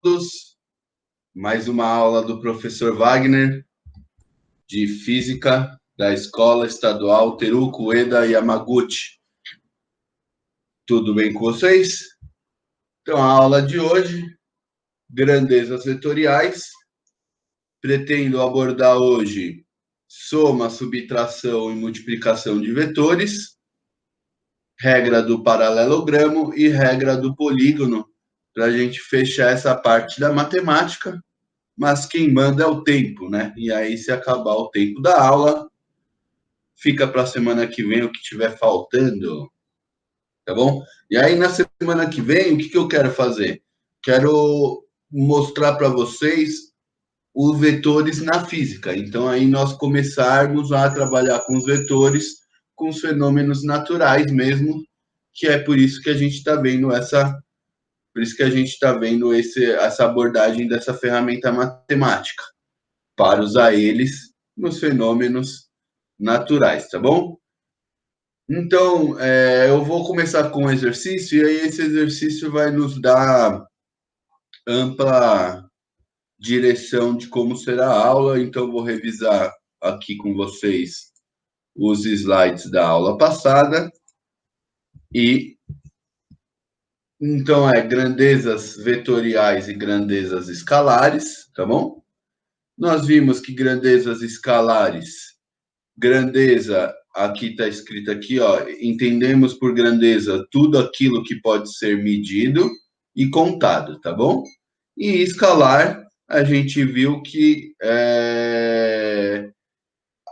todos. Mais uma aula do professor Wagner, de Física, da Escola Estadual Teruko Ueda Yamaguchi. Tudo bem com vocês? Então, a aula de hoje, grandezas vetoriais. Pretendo abordar hoje soma, subtração e multiplicação de vetores, regra do paralelogramo e regra do polígono, para a gente fechar essa parte da matemática. Mas quem manda é o tempo, né? E aí, se acabar o tempo da aula, fica para a semana que vem o que tiver faltando, tá bom? E aí, na semana que vem, o que eu quero fazer? Quero mostrar para vocês os vetores na física. Então, aí nós começarmos a trabalhar com os vetores, com os fenômenos naturais mesmo, que é por isso que a gente está vendo essa abordagem dessa ferramenta matemática, para usar eles nos fenômenos naturais, tá bom? Então, eu vou começar com um exercício, e aí esse exercício vai nos dar ampla direção de como será a aula. Então, vou revisar aqui com vocês os slides da aula passada. E, então, grandezas vetoriais e grandezas escalares, tá bom? Nós vimos que grandezas escalares, grandeza, aqui está escrito aqui, ó, entendemos por grandeza tudo aquilo que pode ser medido e contado, tá bom? E escalar, a gente viu que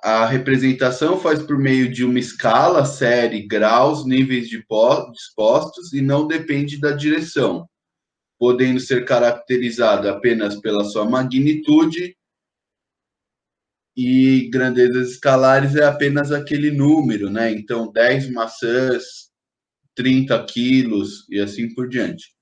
a representação faz por meio de uma escala, série, graus, níveis dispostos e não depende da direção, podendo ser caracterizada apenas pela sua magnitude. E grandezas escalares é apenas aquele número, né? Então, 10 maçãs, 30 quilos e assim por diante.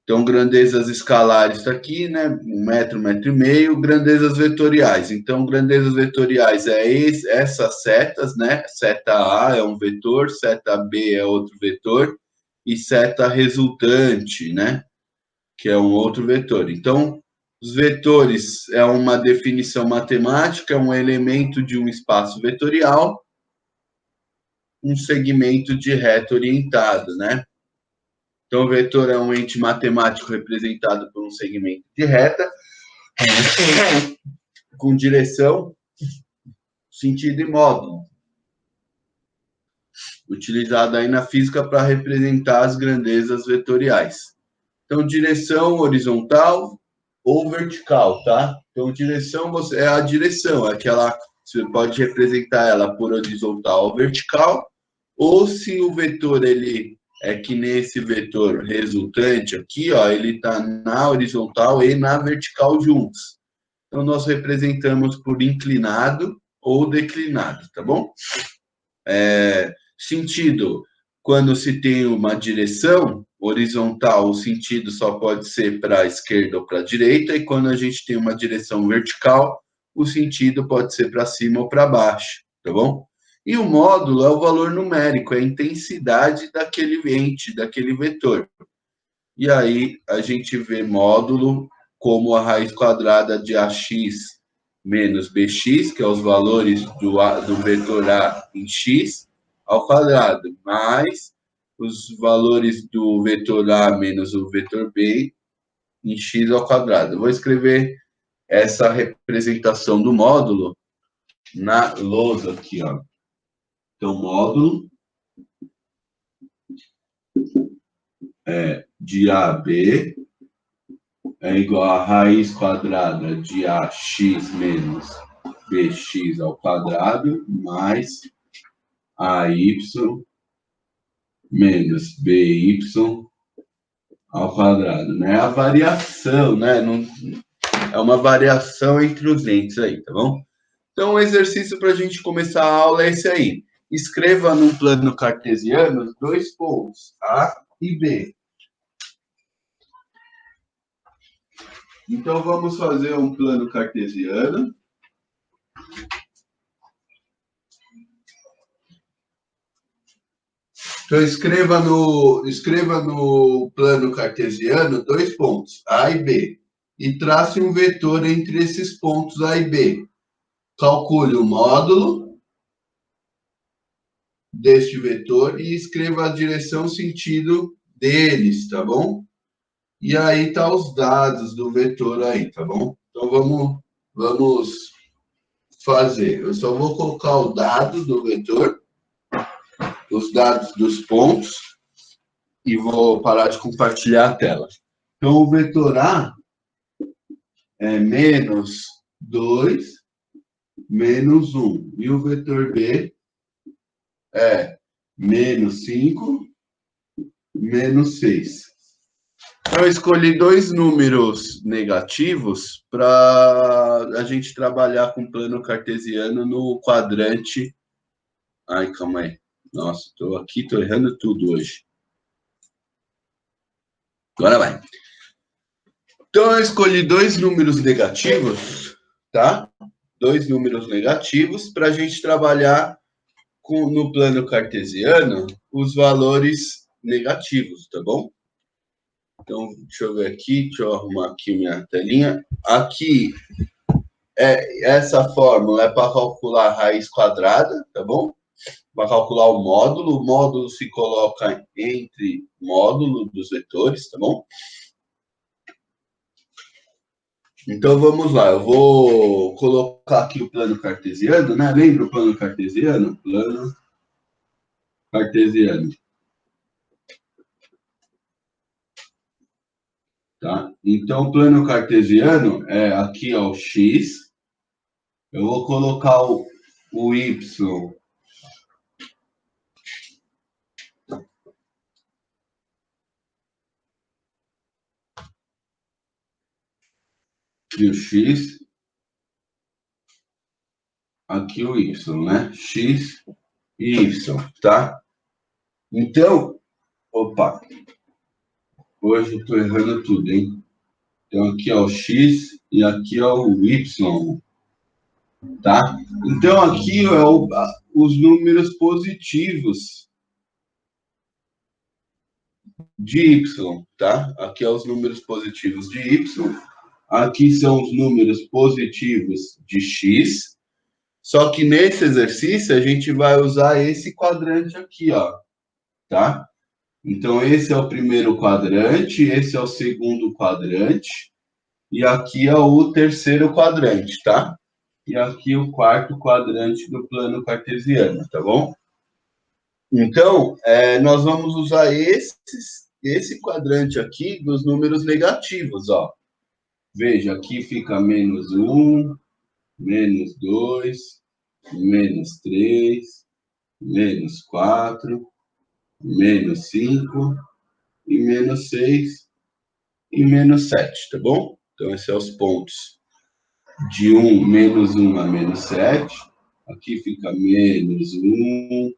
Então, grandezas escalares está aqui, né? 1 metro, 1,5 metro. Grandezas vetoriais. Então, grandezas vetoriais essas setas, né? Seta A é um vetor, seta B é outro vetor, e seta resultante, né? Que é um outro vetor. Então, os vetores é uma definição matemática, é um elemento de um espaço vetorial, um segmento de reta orientado, né? Então, o vetor é um ente matemático representado por um segmento de reta, com direção, sentido e módulo, utilizado aí na física para representar as grandezas vetoriais. Então, direção horizontal ou vertical, tá? Então, direção é a direção, é aquela, você pode representar ela por horizontal ou vertical, ou se o vetor, ele é que nesse vetor resultante aqui, ó, ele está na horizontal e na vertical juntos. Então, nós representamos por inclinado ou declinado, tá bom? Sentido, quando se tem uma direção horizontal, o sentido só pode ser para a esquerda ou para a direita, e quando a gente tem uma direção vertical, o sentido pode ser para cima ou para baixo, tá bom? E o módulo é o valor numérico, é a intensidade daquele ente, daquele vetor. E aí a gente vê módulo como a raiz quadrada de AX menos BX, que é os valores do vetor A em X, ao quadrado, mais os valores do vetor A menos o vetor B em x ao quadrado. Eu vou escrever essa representação do módulo na lousa aqui, ó. Então, módulo de AB é igual a raiz quadrada de AX menos BX ao quadrado, mais AY menos BY ao quadrado, né? A variação, né? Não, é uma variação entre os entes aí, tá bom? Então, o exercício para a gente começar a aula é esse aí. Escreva num plano cartesiano 2 pontos, A e B. Então, vamos fazer um plano cartesiano. Então, escreva no plano cartesiano 2 pontos, A e B, e trace um vetor entre esses pontos A e B. Calcule o módulo deste vetor e escreva a direção sentido deles, tá bom? E aí tá os dados do vetor aí, tá bom? Então, vamos fazer. Eu só vou colocar o dado do vetor, os dados dos pontos, e vou parar de compartilhar a tela. Então, o vetor A é menos 2, menos 1. E o vetor B é menos 5, menos 6. Então, eu escolhi 2 números negativos para a gente trabalhar com plano cartesiano no quadrante. Ai, calma aí. Nossa, estou errando tudo hoje. Agora vai. Então, eu escolhi 2 números negativos, tá? 2 números negativos para a gente trabalhar no plano cartesiano os valores negativos, tá bom? Então, deixa eu ver aqui, deixa eu arrumar aqui minha telinha. Aqui, essa fórmula é para calcular a raiz quadrada, tá bom? Para calcular o módulo se coloca entre módulo dos vetores, tá bom? Então, vamos lá, eu vou colocar aqui o plano cartesiano, né? Lembra o plano cartesiano? Plano cartesiano. Tá? Então, o plano cartesiano é aqui, ó, o x. Eu vou colocar o y e o x. Aqui o y, né? X e y, tá? Então, opa, hoje eu tô errando tudo, hein? Então, aqui é o x e aqui é o y, tá? Então, aqui é os números positivos de y, tá? Aqui é os números positivos de y. Aqui são os números positivos de x. Só que nesse exercício a gente vai usar esse quadrante aqui, ó, tá? Então, esse é o primeiro quadrante, esse é o segundo quadrante, e aqui é o terceiro quadrante, tá? E aqui o quarto quadrante do plano cartesiano, tá bom? Então, nós vamos usar esse quadrante aqui dos números negativos, ó. Veja, aqui fica menos 1, menos 2, menos 3, menos 4, menos 5 e menos 6 e menos 7, tá bom? Então, esses são os pontos de menos 1 a menos 7. Aqui fica menos 1,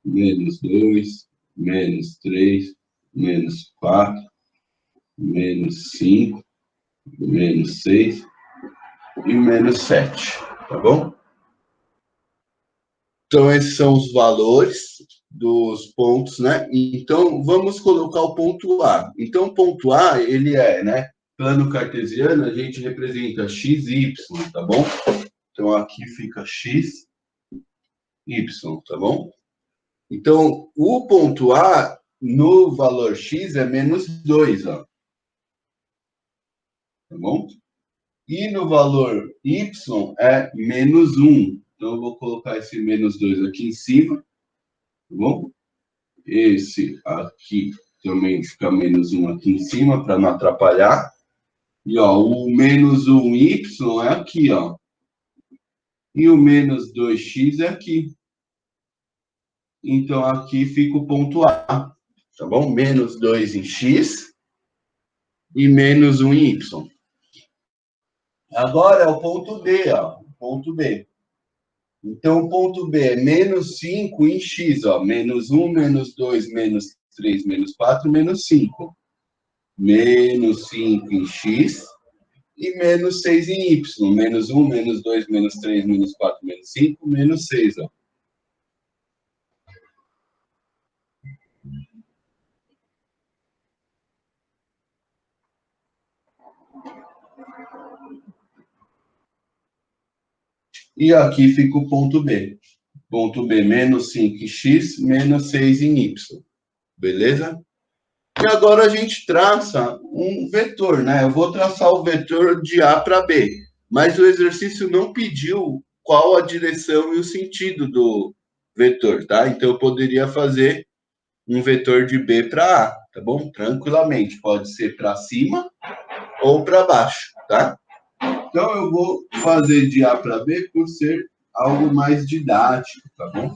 menos 2, menos 3, menos 4, menos 5, menos 6 e menos 7, tá bom? Então, esses são os valores dos pontos, né? Então, vamos colocar o ponto A. Então, o ponto A, ele né? Plano cartesiano, a gente representa x e y, tá bom? Então, aqui fica x, y, tá bom? Então, o ponto A, no valor x, é menos 2, ó. Tá bom? E no valor y é menos 1. Então, eu vou colocar esse menos 2 aqui em cima, tá bom? Esse aqui também fica menos 1 aqui em cima, para não atrapalhar. E, ó, o menos 1y é aqui, ó. E o menos 2x é aqui. Então, aqui fica o ponto A, tá bom? Menos 2 em x e menos 1 em y. Agora é o ponto B, ó. Ponto B. Então, o ponto B é menos 5 em x, ó. Menos 1, menos 2, menos 3, menos 4, menos 5. Menos 5 em x e menos 6 em y. Menos 1, menos 2, menos 3, menos 4, menos 5, menos 6, ó. E aqui fica o ponto B. Ponto B, menos 5x, menos 6 em y. Beleza? E agora a gente traça um vetor, né? Eu vou traçar o vetor de A para B, mas o exercício não pediu qual a direção e o sentido do vetor, tá? Então eu poderia fazer um vetor de B para A, tá bom? Tranquilamente, pode ser para cima ou para baixo, tá? Então eu vou fazer de A para B por ser algo mais didático, tá bom?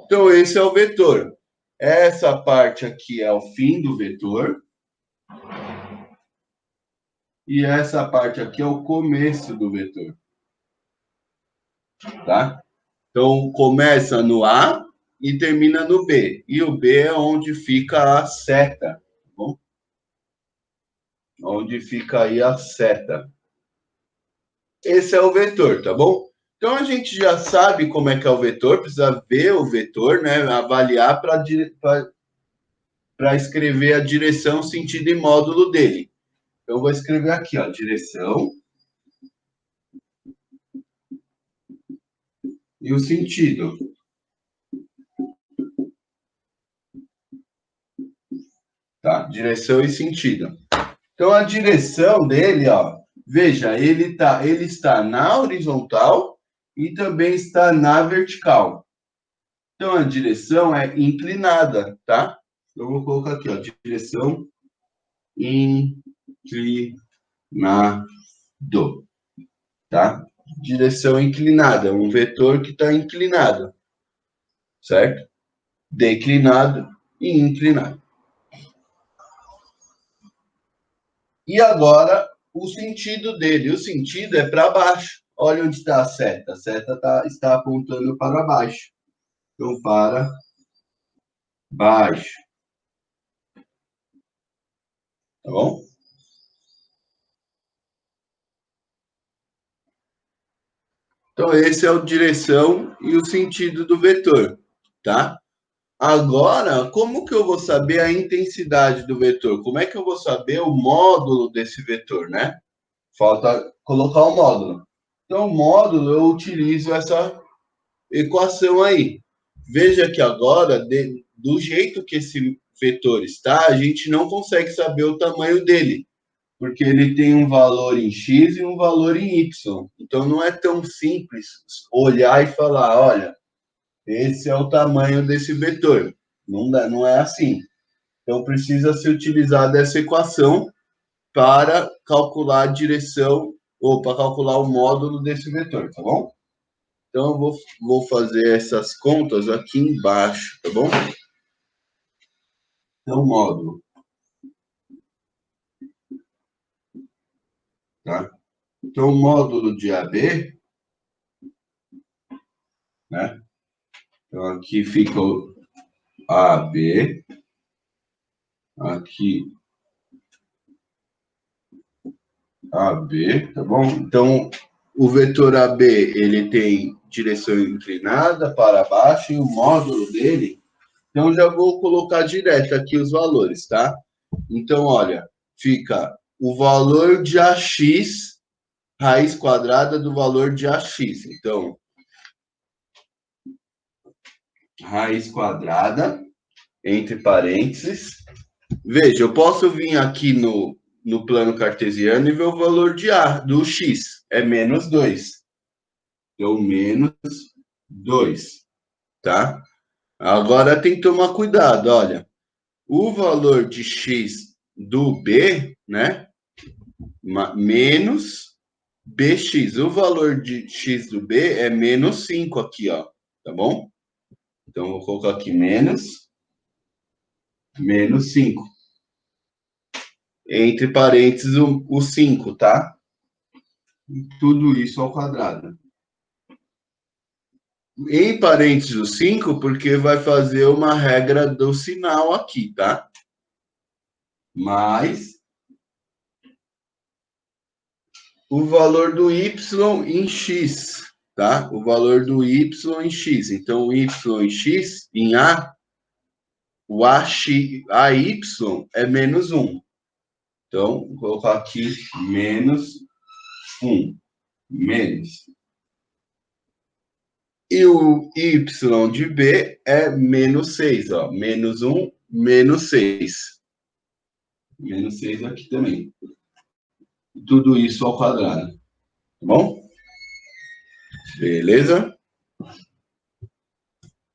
Então, esse é o vetor. Essa parte aqui é o fim do vetor. E essa parte aqui é o começo do vetor. Tá? Então, começa no A e termina no B. E o B é onde fica a seta. Tá bom? Onde fica aí a seta. Esse é o vetor, tá bom? Então, a gente já sabe como é que é o vetor, precisa ver o vetor, né? Avaliar para escrever a direção, sentido e módulo dele. Eu vou escrever aqui, ó, direção e o sentido. Tá? Direção e sentido. Então, a direção dele, ó, veja, ele está na horizontal e também está na vertical. Então, a direção é inclinada, tá? Eu vou colocar aqui, ó, direção inclinado, tá? Direção inclinada, um vetor que está inclinado, certo? Declinado e inclinado. E agora, o sentido dele. O sentido é para baixo. Olha onde está a seta. A seta está apontando para baixo. Então, para baixo. Tá bom? Então, esse é a direção e o sentido do vetor, tá? Agora, como que eu vou saber a intensidade do vetor? Como é que eu vou saber o módulo desse vetor, né? Falta colocar o módulo. Então, o módulo, eu utilizo essa equação aí. Veja que agora, do jeito que esse vetor está, a gente não consegue saber o tamanho dele, porque ele tem um valor em x e um valor em y. Então, não é tão simples olhar e falar, olha, esse é o tamanho desse vetor. Não é assim. Então, precisa se utilizar dessa equação para calcular a direção ou para calcular o módulo desse vetor, tá bom? Então, eu vou fazer essas contas aqui embaixo, tá bom? Então, módulo, tá? Então, o módulo de AB, né? Então, aqui fica o AB, aqui AB, tá bom? Então, o vetor AB, ele tem direção inclinada para baixo e o módulo dele. Então, já vou colocar direto aqui os valores, tá? Então, olha, fica o valor de AX, raiz quadrada do valor de AX. Então, raiz quadrada, entre parênteses. Veja, eu posso vir aqui no plano cartesiano e ver o valor de A, do X. É menos 2. Então, menos 2, tá? Agora tem que tomar cuidado, olha. O valor de X do B, né? Menos BX. O valor de X do B é menos 5 aqui, ó. Tá bom? Então, vou colocar aqui menos 5. Entre parênteses, o 5, tá? Tudo isso ao quadrado. Em parênteses, o 5, porque vai fazer uma regra do sinal aqui, tá? Mais o valor do y em x. tá? O valor do y em x. Então, o y em x, em A, o AY é menos 1. Então, vou colocar aqui menos 1. Menos. E o y de B é menos 6, ó. Menos 1, menos 6. Menos 6 aqui também. Tudo isso ao quadrado. Tá bom? Beleza?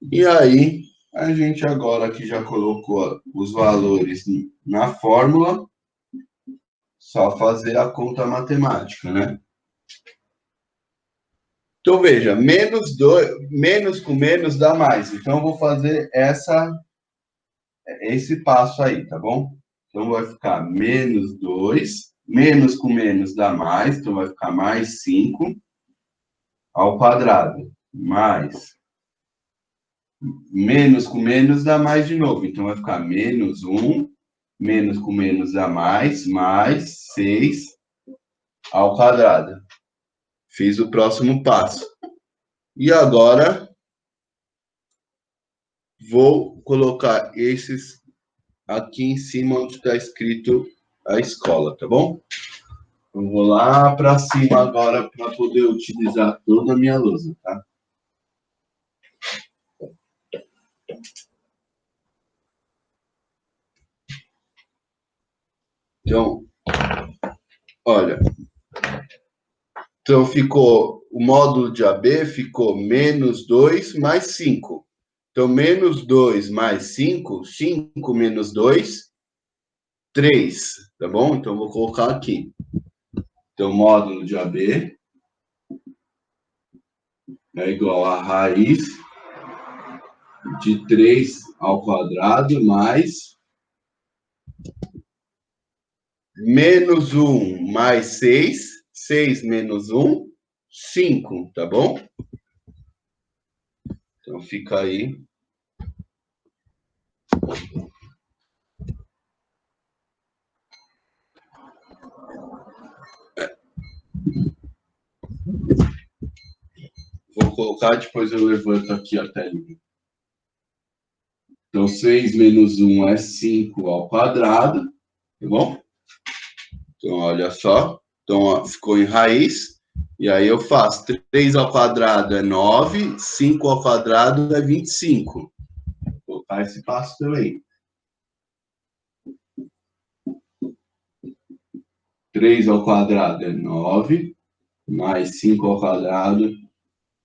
E aí, a gente agora que já colocou os valores na fórmula, só fazer a conta matemática, né? Então, veja, menos com menos dá mais. Então, eu vou fazer esse passo aí, tá bom? Então, vai ficar menos 2, menos com menos dá mais, então vai ficar mais 5 ao quadrado, mais menos com menos dá mais de novo, então vai ficar menos 1, menos com menos dá mais 6 ao quadrado. Fiz o próximo passo. E agora, vou colocar esses aqui em cima onde está escrito a escola, tá bom? Eu vou lá para cima agora para poder utilizar toda a minha lousa, tá? Então, olha. Então, ficou, o módulo de AB ficou menos 2 mais 5. Então, menos 2 mais 5, 5 menos 2, 3, tá bom? Então, vou colocar aqui. Então, módulo de AB é igual a raiz de 3 ao quadrado mais menos 1 mais 6, 6 menos 1, 5, tá bom? Então, fica aí. Vou colocar, depois eu levanto aqui a telinha. Então, 6 menos 1 é 5 ao quadrado, tá bom? Então, olha só. Então, ó, ficou em raiz. E aí eu faço 3 ao quadrado é 9, 5 ao quadrado é 25. Vou colocar esse passo também. 3 ao quadrado é 9, mais 5 ao quadrado,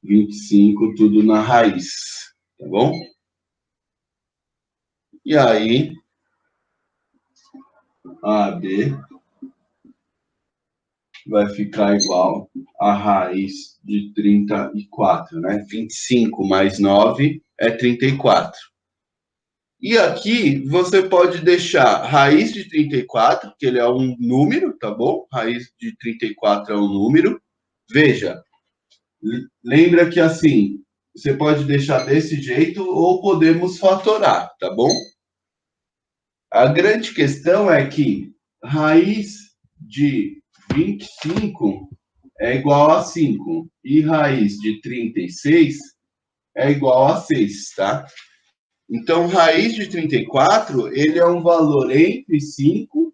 25, tudo na raiz, tá bom? E aí, AB vai ficar igual a raiz de 34, né? 25 mais 9 é 34. E aqui você pode deixar raiz de 34, que ele é um número, tá bom? Raiz de 34 é um número. Veja, lembra que assim, você pode deixar desse jeito ou podemos fatorar, tá bom? A grande questão é que raiz de 25 é igual a 5 e raiz de 36 é igual a 6, tá? Então, raiz de 34, ele é um valor entre 5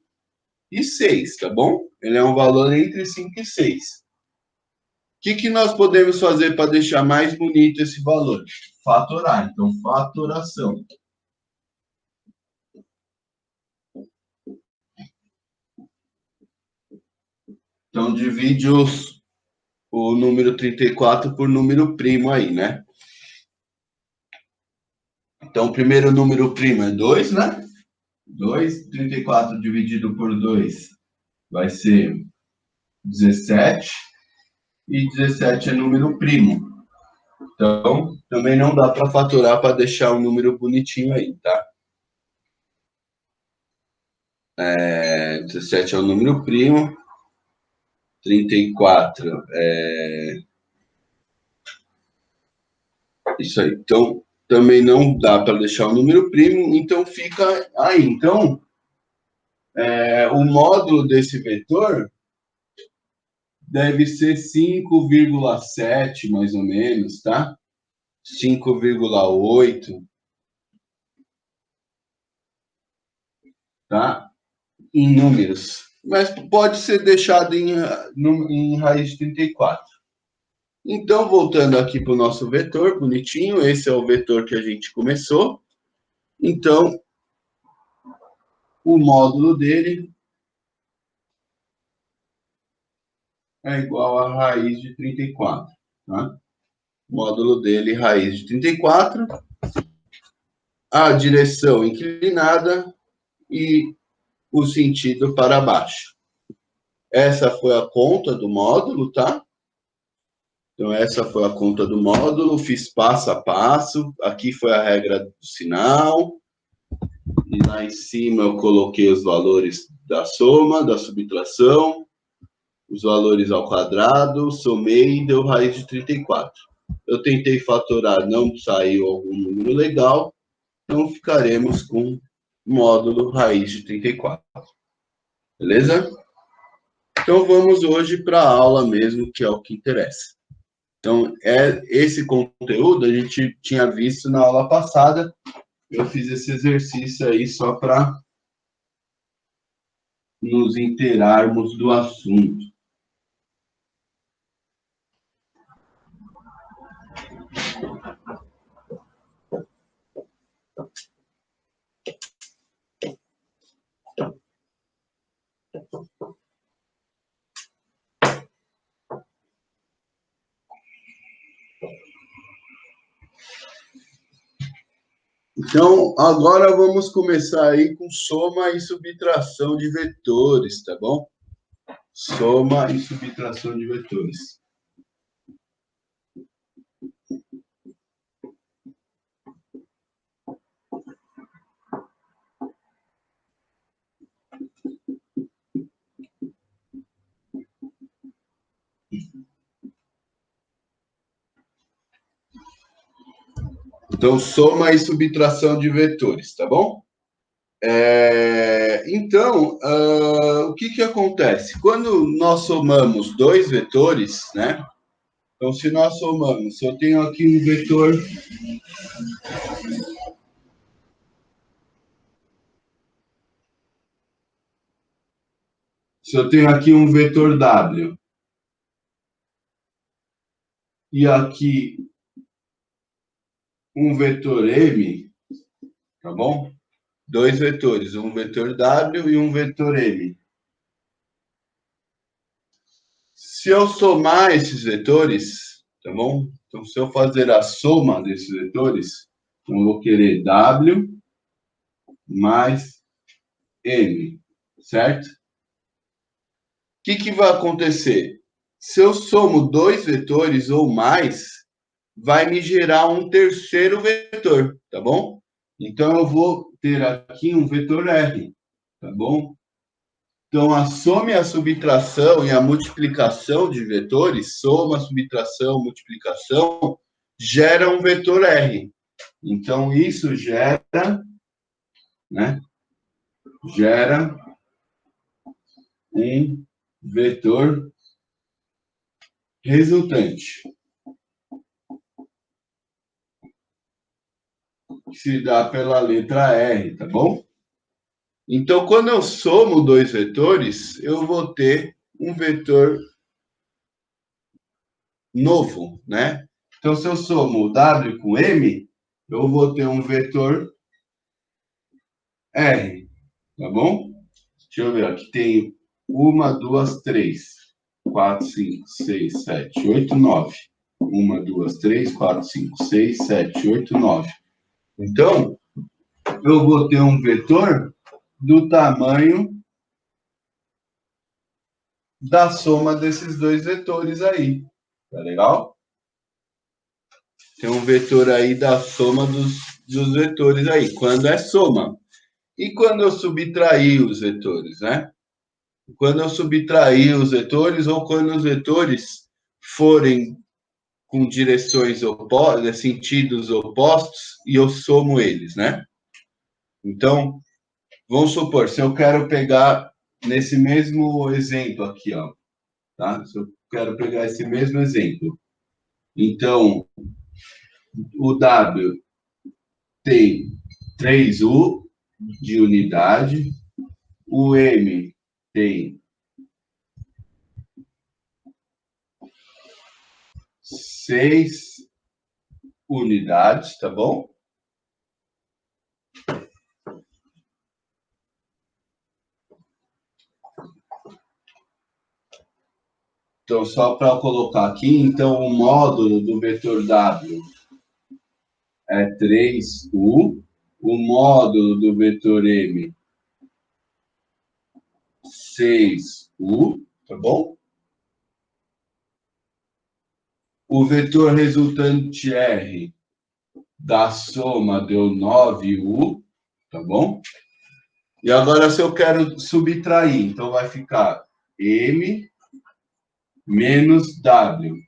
e 6, tá bom? Ele é um valor entre 5 e 6. O que nós podemos fazer para deixar mais bonito esse valor? Fatorar. Então, fatoração. Então, divide o número 34 por número primo aí, né? Então, o primeiro número primo é 2, né? 2, 34 dividido por 2 vai ser 17. E 17 é número primo. Então, também não dá para fatorar para deixar um número bonitinho aí, tá? 17 é um número primo. 34 é... Isso aí. Então, também não dá para deixar um número primo, então fica aí. Então, o módulo desse vetor deve ser 5,7, mais ou menos, tá? 5,8, tá? Em números. Mas pode ser deixado em raiz de 34. Então, voltando aqui para o nosso vetor, bonitinho, esse é o vetor que a gente começou. Então, o módulo dele é igual a raiz de 34, tá? O módulo dele, raiz de 34, a direção inclinada e o sentido para baixo. Essa foi a conta do módulo, tá? Então, essa foi a conta do módulo, fiz passo a passo. Aqui foi a regra do sinal. E lá em cima eu coloquei os valores da soma, da subtração, os valores ao quadrado, somei e deu raiz de 34. Eu tentei fatorar, não saiu algum número legal, então ficaremos com módulo raiz de 34. Beleza? Então vamos hoje para a aula mesmo, que é o que interessa. Então, esse conteúdo a gente tinha visto na aula passada. Eu fiz esse exercício aí só para nos inteirarmos do assunto. Então, agora vamos começar aí com soma e subtração de vetores, tá bom? Soma e subtração de vetores. Então, soma e subtração de vetores, tá bom? Então, o que acontece? Quando nós somamos dois vetores, né? Então, se nós somamos, se eu tenho aqui um vetor... Se eu tenho aqui um vetor W e aqui um vetor M, tá bom? Dois vetores, um vetor W e um vetor M. Se eu somar esses vetores, tá bom? Então, se eu fazer a soma desses vetores, então eu vou querer W mais M, certo? O que vai acontecer? Se eu somo dois vetores ou mais, vai me gerar um terceiro vetor, tá bom? Então, eu vou ter aqui um vetor R, tá bom? Então, a soma e a subtração e a multiplicação de vetores, soma, subtração, multiplicação, gera um vetor R. Então, isso gera, né? Gera um vetor resultante. Que se dá pela letra R, tá bom? Então, quando eu somo dois vetores, eu vou ter um vetor novo, né? Então, se eu somo W com M, eu vou ter um vetor R, tá bom? Deixa eu ver, aqui tem 1, 2, 3, 4, 5, 6, 7, 8, 9. 1, 2, 3, 4, 5, 6, 7, 8, 9. Então, eu vou ter um vetor do tamanho da soma desses dois vetores aí. Tá legal? Tem um vetor aí da soma dos vetores aí, quando é soma. E quando eu subtrair os vetores, né? Quando eu subtrair os vetores ou quando os vetores forem com direções opostas, sentidos opostos, e eu somo eles, né? Então, vamos supor, se eu quero pegar nesse mesmo exemplo aqui, ó, tá? Se eu quero pegar esse mesmo exemplo. Então, o W tem 3U de unidade, o M tem 6 unidades, tá bom? Então, só para colocar aqui, então, o módulo do vetor W é 3U, o módulo do vetor M, 6U, tá bom? O vetor resultante R da soma deu 9U, tá bom? E agora, se eu quero subtrair, então vai ficar M menos W.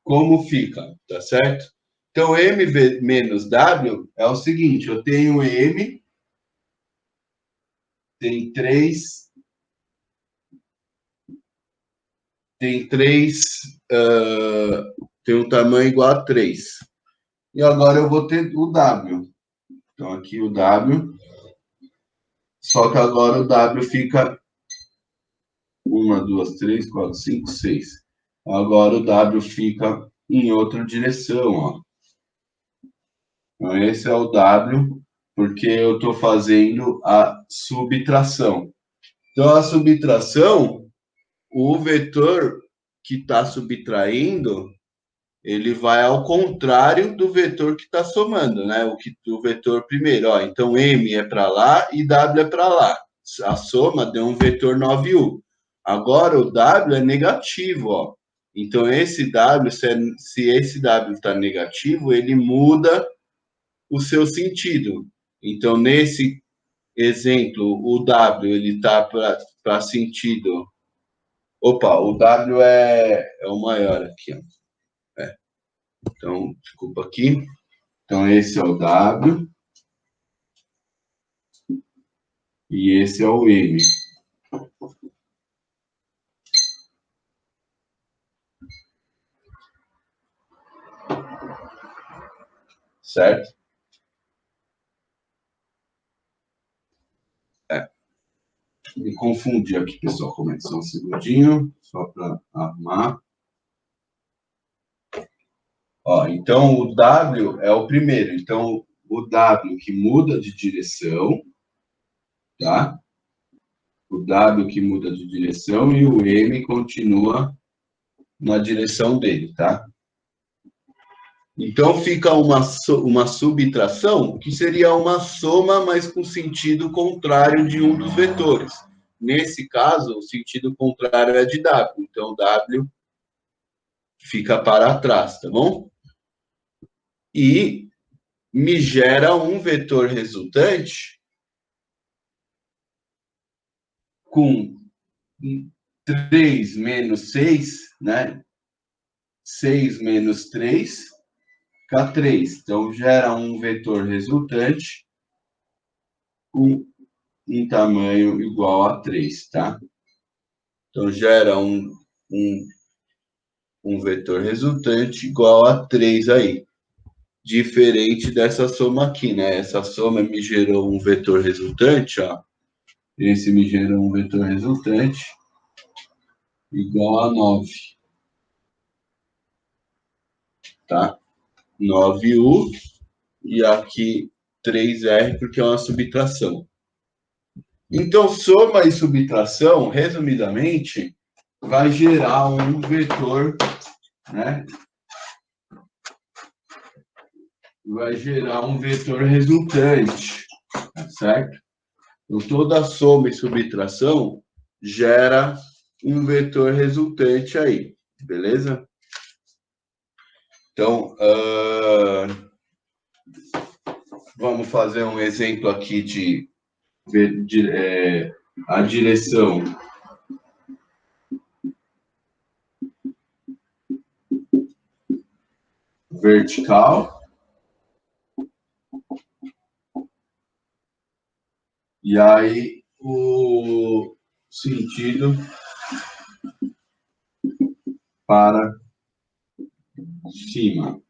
Como fica, tá certo? Então, M menos W é o seguinte, eu tenho M, tem 3, tem um tamanho igual a 3. E agora eu vou ter o W. Então, aqui o W, só que agora o W fica 1, 2, 3, 4, 5, 6. Agora o W fica em outra direção, ó. Então, esse é o W, porque eu estou fazendo a subtração. Então, a subtração, o vetor que está subtraindo, ele vai ao contrário do vetor que está somando, né? O vetor primeiro, ó. Então, M é para lá e W é para lá. A soma deu um vetor 9U. Agora, o W é negativo, ó. Então, esse W, se esse W está negativo, ele muda o seu sentido. Então, nesse exemplo, o W ele está para sentido. Opa, o W é o maior aqui. Ó. Então, desculpa aqui. Então, esse é o W e esse é o M. Certo? Me confundi aqui, pessoal. Como é que só um segundinho, só para arrumar. Ó, então, o W é o primeiro. Então, o W que muda de direção, tá? O W que muda de direção e o M continua na direção dele, tá? Então, fica uma subtração, que seria uma soma, mas com sentido contrário de um dos vetores. Nesse caso, o sentido contrário é de W. Então, W fica para trás, tá bom? E me gera um vetor resultante com 3 menos 6, né? 6 menos 3, fica 3. Então, gera um vetor resultante com em tamanho igual a 3, tá? Então, gera um vetor resultante igual a 3 aí. Diferente dessa soma aqui, né? Essa soma me gerou um vetor resultante, ó. Esse me gerou um vetor resultante igual a 9, tá? 9U e aqui 3R, porque é uma subtração. Então, soma e subtração, resumidamente, vai gerar um vetor, né? Vai gerar um vetor resultante, certo? Então, toda soma e subtração gera um vetor resultante aí, beleza? Então, vamos fazer um exemplo aqui de a direção vertical e aí o sentido para cima,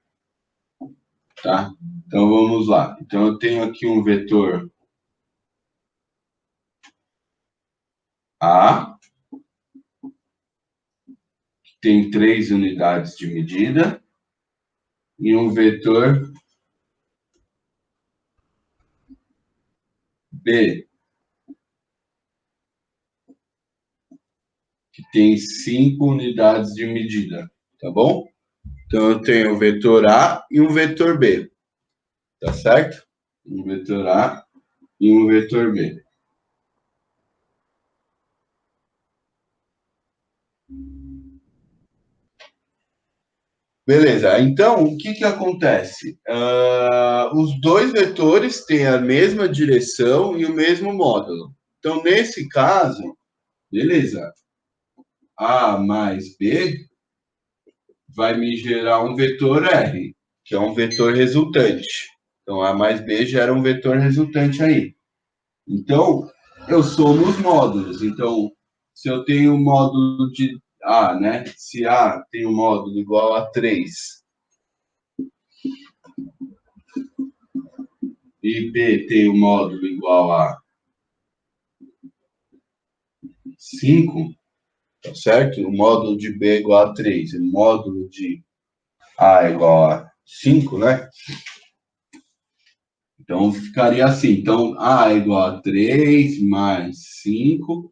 tá? Então, vamos lá. Então, eu tenho aqui um vetor A, que tem 3 unidades de medida, e um vetor B, que tem 5 unidades de medida, tá bom? Então, eu tenho o vetor A e um vetor B, tá certo? Um vetor A e um vetor B. Beleza, então o que acontece? Os dois vetores têm a mesma direção e o mesmo módulo. Então, nesse caso, beleza, A mais B vai me gerar um vetor R, que é um vetor resultante. Então, A mais B gera um vetor resultante aí. Então, eu somo os módulos. Então, se eu tenho um módulo de A, né? Se A tem um módulo igual a 3 e B tem um módulo igual a 5, tá certo? O módulo de B é igual a 3, o módulo de A é igual a 5, né? Então, ficaria assim. Então, A é igual a 3 mais 5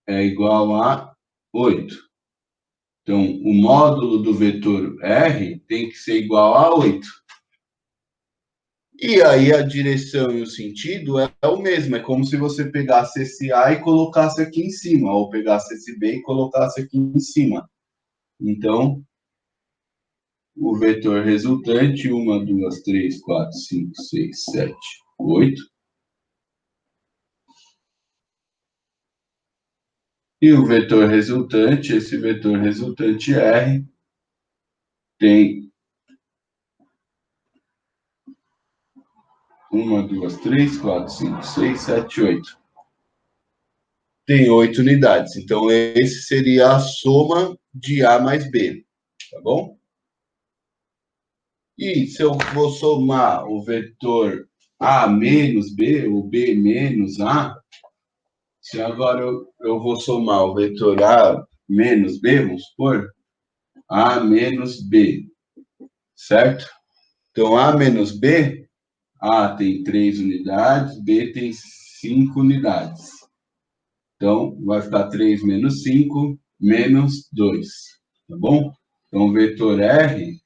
é igual a 8. Então, o módulo do vetor R tem que ser igual a 8. E aí a direção e o sentido é o mesmo. É como se você pegasse esse A e colocasse aqui em cima, ou pegasse esse B e colocasse aqui em cima. Então, o vetor resultante, 1, 2, 3, 4, 5, 6, 7, 8. E o vetor resultante, esse vetor resultante R, tem 1, 2, 3, 4, 5, 6, 7, 8. Tem 8 unidades. Então, esse seria a soma de A mais B, tá bom? E se eu vou somar o vetor A menos B, ou B menos A, se agora eu vou somar o vetor A menos B, vamos supor, A menos B, certo? Então, A menos B, A tem 3 unidades, B tem 5 unidades. Então, vai ficar 3 menos 5, menos 2, tá bom? Então, o vetor R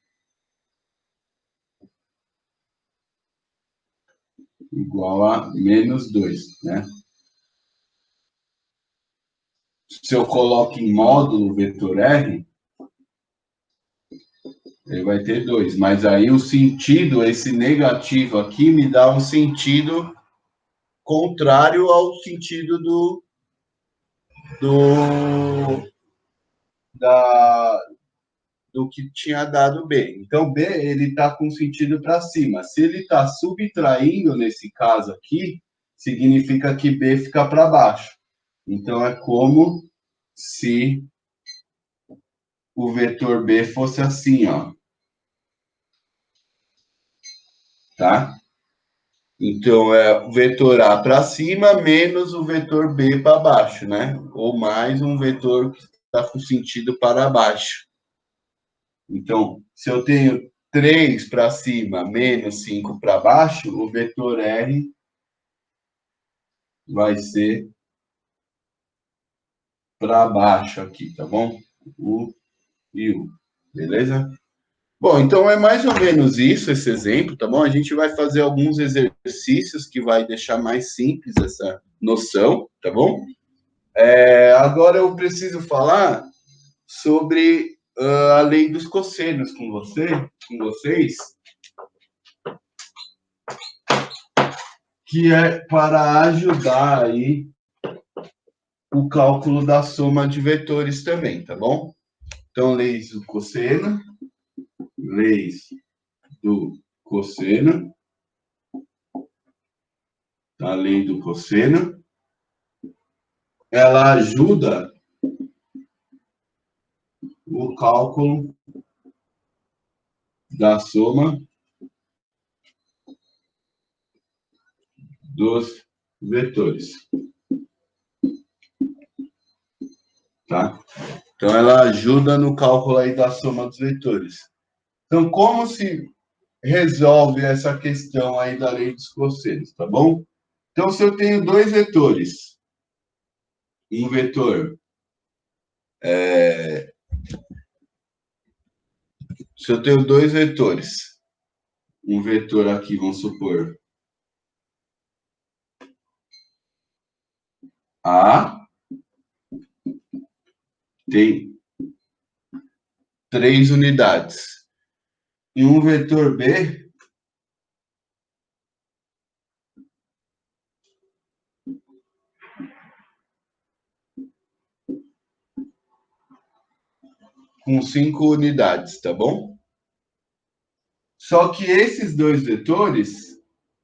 igual a menos 2, né? Se eu coloco em módulo o vetor R, ele vai ter 2. Mas aí o sentido, esse negativo aqui, me dá um sentido contrário ao sentido do, da, do que tinha dado B. Então, B, ele está com sentido para cima. Se ele está subtraindo, nesse caso aqui, significa que B fica para baixo. Então, é como se o vetor B fosse assim, ó. Tá? Então, é o vetor A para cima menos o vetor B para baixo, né? Ou mais um vetor que está com sentido para baixo. Então, se eu tenho 3 para cima menos 5 para baixo, o vetor R vai ser para baixo aqui, tá bom? U e U, beleza? Bom, então é mais ou menos isso, esse exemplo, tá bom? A gente vai fazer alguns exercícios que vai deixar mais simples essa noção, tá bom? Agora eu preciso falar sobre a lei dos cossenos com vocês, que é para ajudar aí o cálculo da soma de vetores também, tá bom? Então, leis do cosseno, a lei do cosseno, ela ajuda o cálculo da soma dos vetores. Tá? Então, ela ajuda no cálculo aí da soma dos vetores. Então, como se resolve essa questão aí da lei dos cossenos, tá bom? Então, se eu tenho dois vetores, um vetor... Se eu tenho dois vetores, um vetor aqui, vamos supor, A tem 3 unidades. E um vetor B com 5 unidades, tá bom? Só que esses dois vetores,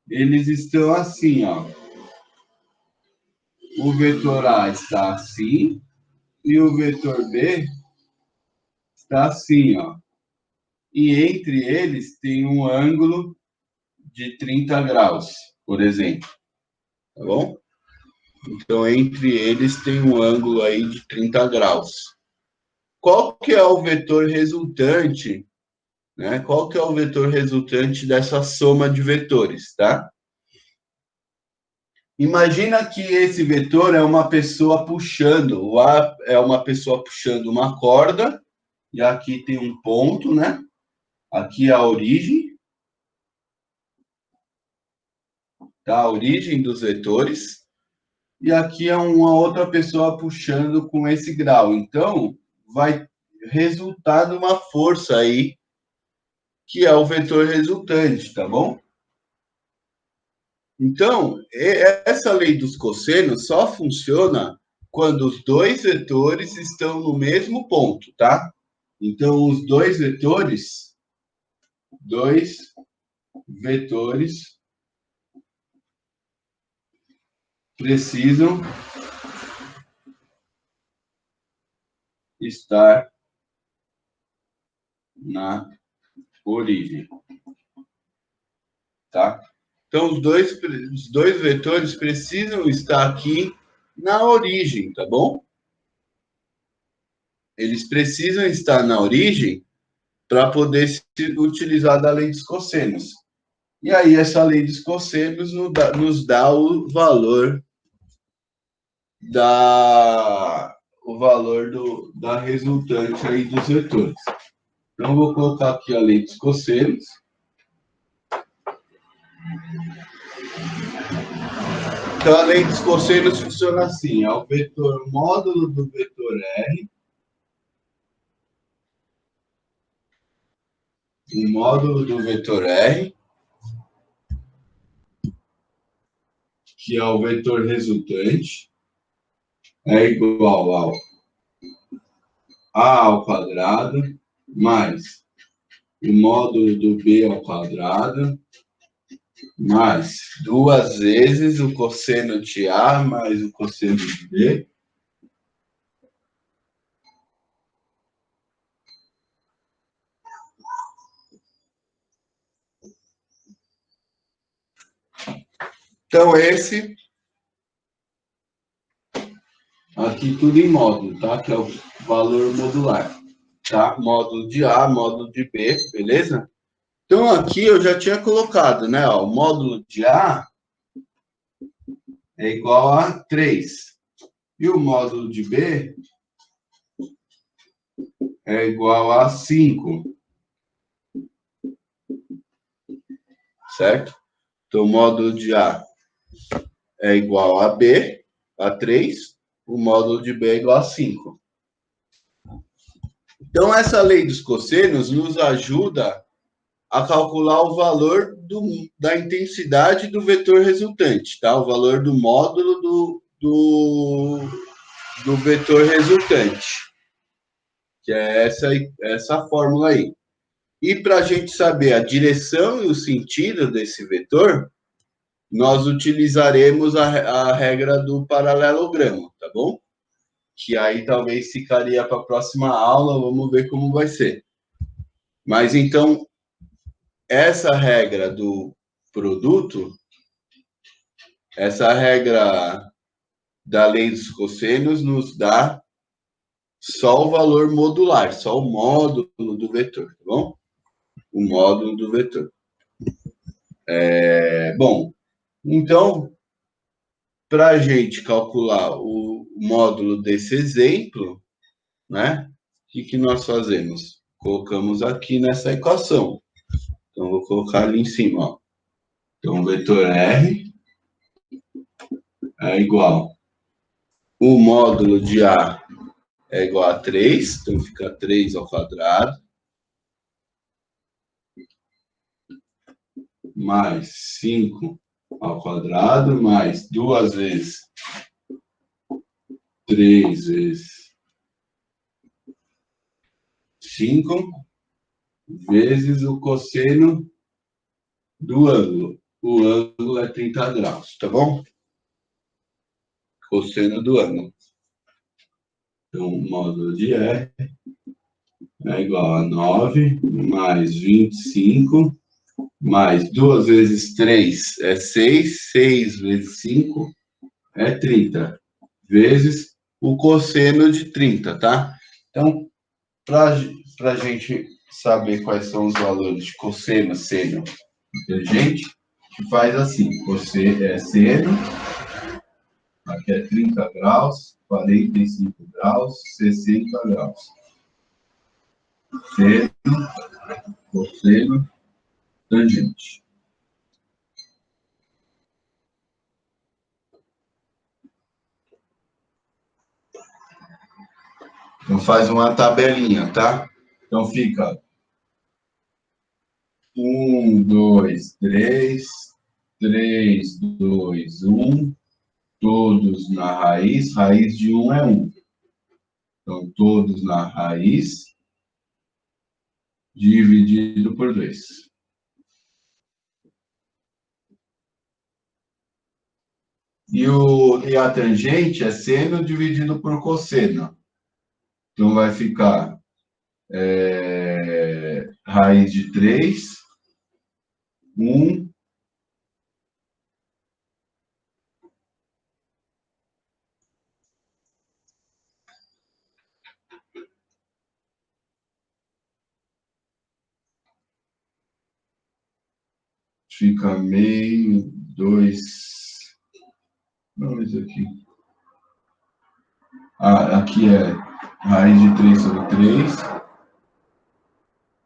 eles estão assim, ó. O vetor A está assim e o vetor B está assim, ó. E entre eles tem um ângulo de 30 graus, por exemplo. Tá bom? Então, entre eles tem um ângulo aí de 30 graus. Qual que é o vetor resultante, né? Qual que é o vetor resultante dessa soma de vetores, tá? Imagina que esse vetor é uma pessoa puxando, o A é uma pessoa puxando uma corda, e aqui tem um ponto, né? Aqui é a origem, tá? A origem dos vetores. E aqui é uma outra pessoa puxando com esse grau. Então, vai resultar numa força aí, que é o vetor resultante, tá bom? Então, essa lei dos cossenos só funciona quando os dois vetores estão no mesmo ponto, tá? Então, os dois vetores precisam estar na origem, tá? Então, os dois vetores precisam estar aqui na origem, tá bom? Eles precisam estar na origem para poder se utilizar da lei dos cossenos. E aí, essa lei dos cossenos nos dá o valor da resultante aí dos vetores. Então, vou colocar aqui a lei dos cossenos. Então, a lei dos cossenos funciona assim, é o vetor módulo do vetor R, o módulo do vetor R, que é o vetor resultante, é igual ao A ao quadrado, mais o módulo do B ao quadrado, mais 2 vezes o cosseno de A mais o cosseno de B. Então, esse aqui tudo em módulo, tá? Que é o valor modular, tá? Módulo de A, módulo de B, beleza? Então, aqui eu já tinha colocado, né? Ó, o módulo de A é igual a 3. E o módulo de B é igual a 5. Certo? Então, o módulo de A é igual a B, a 3. O módulo de B é igual a 5. Então, essa lei dos cossenos nos ajuda a calcular o valor da intensidade do vetor resultante, tá? O valor do módulo do vetor resultante, que é essa fórmula aí. E para a gente saber a direção e o sentido desse vetor, nós utilizaremos a regra do paralelogramo, tá bom? que aí talvez ficaria para a próxima aula, vamos ver como vai ser. Mas então, essa regra do produto, essa regra da lei dos cossênios nos dá só o valor modular, só o módulo do vetor, tá bom? O módulo do vetor. Bom, então, para a gente calcular o módulo desse exemplo, né? O que nós fazemos? Colocamos aqui nessa equação. Então, vou colocar ali em cima, ó. Então, o vetor R é igual. O módulo de A é igual a 3, então fica 3 ao quadrado. Mais 5 ao quadrado, mais 2 vezes 3 vezes 5, vezes o cosseno do ângulo. O ângulo é 30 graus, tá bom? Cosseno do ângulo. Então, o módulo de R é igual a 9 mais 25, mais 2 vezes 3 é 6, 6 vezes 5 é 30, vezes o cosseno de 30, tá? Então, para a gente saber quais são os valores de cosseno, seno e tangente, a gente faz assim, seno, aqui é 30 graus, 45 graus, 60 graus. Seno, cosseno, tangente. Então, faz uma tabelinha, tá? Então, fica 1, 2, 3, 3, 2, 1, todos na raiz. Raiz de 1 é 1. Então, todos na raiz, dividido por 2. E a tangente é seno dividido por cosseno. Então, vai ficar raiz de 3, 1, fica meio, 2, não, isso aqui. Aqui é raiz de 3 sobre 3,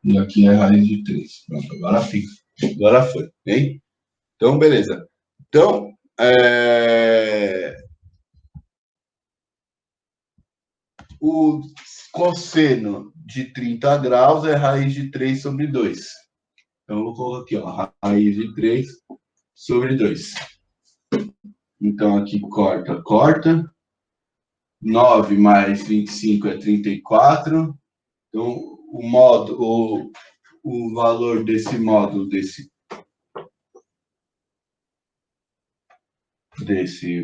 e aqui é raiz de 3. Pronto, agora fica. Agora foi, hein? Então, beleza. Então, o cosseno de 30 graus é raiz de 3 sobre 2. Então, eu vou colocar aqui, ó, raiz de 3 sobre 2. Então, aqui corta, corta. 9 mais 25 é 34. Então, o valor desse módulo, desse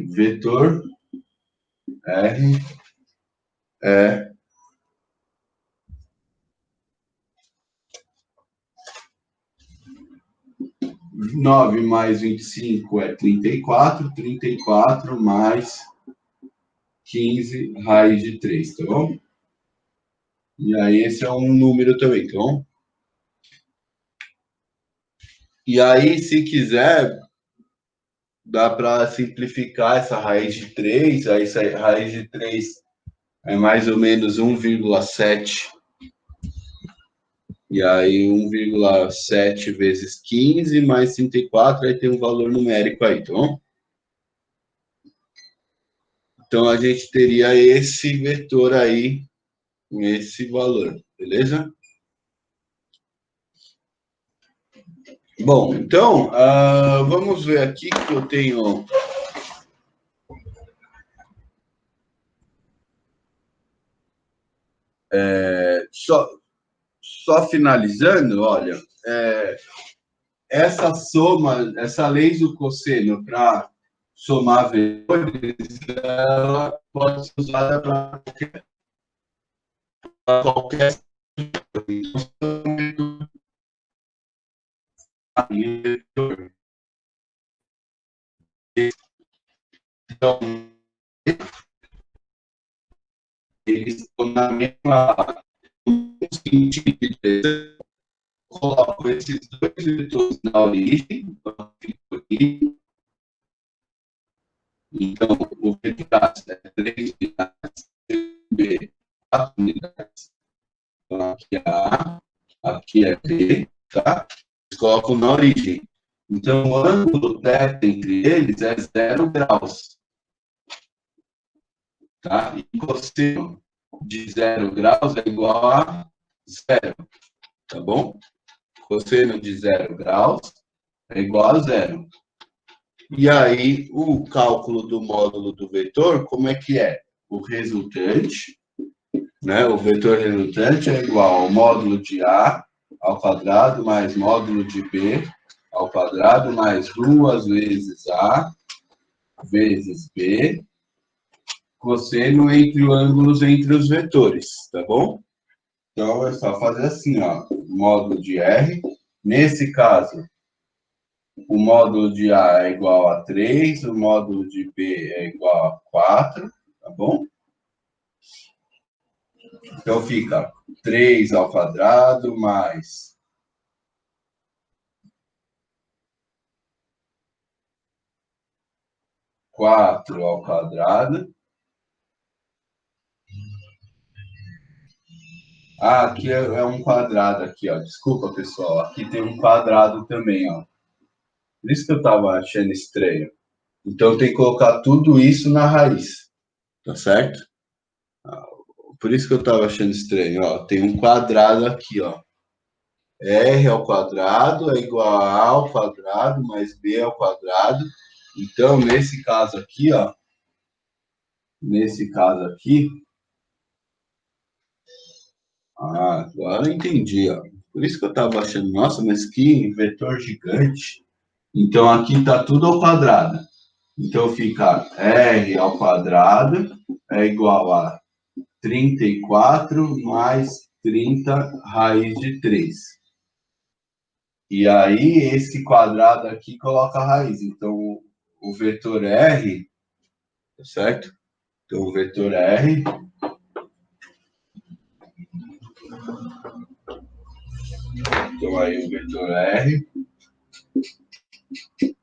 vetor, R, é 9 mais 25 é 34, 34 mais 15 raiz de 3, tá bom? E aí esse é um número também, tá bom? E aí, se quiser, dá para simplificar essa raiz de 3, aí essa raiz de 3 é mais ou menos 1,7. E aí 1,7 vezes 15 mais 34, aí tem um valor numérico aí, tá bom? Então, a gente teria esse vetor aí, esse valor, beleza? Bom, então, vamos ver aqui que eu tenho... Só finalizando, olha, essa soma, essa lei do cosseno para somar vetores, ela pode ser usada para qualquer vetor. Então, eles estão na mesma sentido. Coloco esses dois vetores na origem, então o vetor A é 3 unidades, B 4 unidades. Então aqui é A, aqui é B, tá? Eles colocam na origem. Então o ângulo θ entre eles é 0 graus. Tá? E cosseno de 0 graus é igual a 0. Tá bom? Cosseno de 0 graus é igual a 0. E aí, o cálculo do módulo do vetor, como é que é? O resultante, né? O vetor resultante é igual ao módulo de A ao quadrado mais módulo de B ao quadrado mais 2 vezes A vezes B, cosseno entre os ângulos entre os vetores, tá bom? Então, é só fazer assim, ó, módulo de R. Nesse caso, o módulo de A é igual a 3, o módulo de B é igual a 4, tá bom? Então, fica 3 ao quadrado mais 4 ao quadrado. Ah, aqui é um quadrado aqui, ó. Desculpa, pessoal. Aqui tem um quadrado também, ó. Por isso que eu estava achando estranho. Então, tem que colocar tudo isso na raiz, tá certo? Por isso que eu estava achando estranho, ó. Tem um quadrado aqui, ó. R ao quadrado é igual a A ao quadrado mais B ao quadrado. Então, nesse caso aqui, ó. Nesse caso aqui. Ah, agora eu entendi, ó. Por isso que eu estava achando, nossa, mas que vetor gigante. Então, aqui está tudo ao quadrado. Então, fica R ao quadrado é igual a 34 mais 30 raiz de 3. E aí, esse quadrado aqui coloca a raiz. Então, o vetor R, certo? Então, o vetor R então, aí o vetor R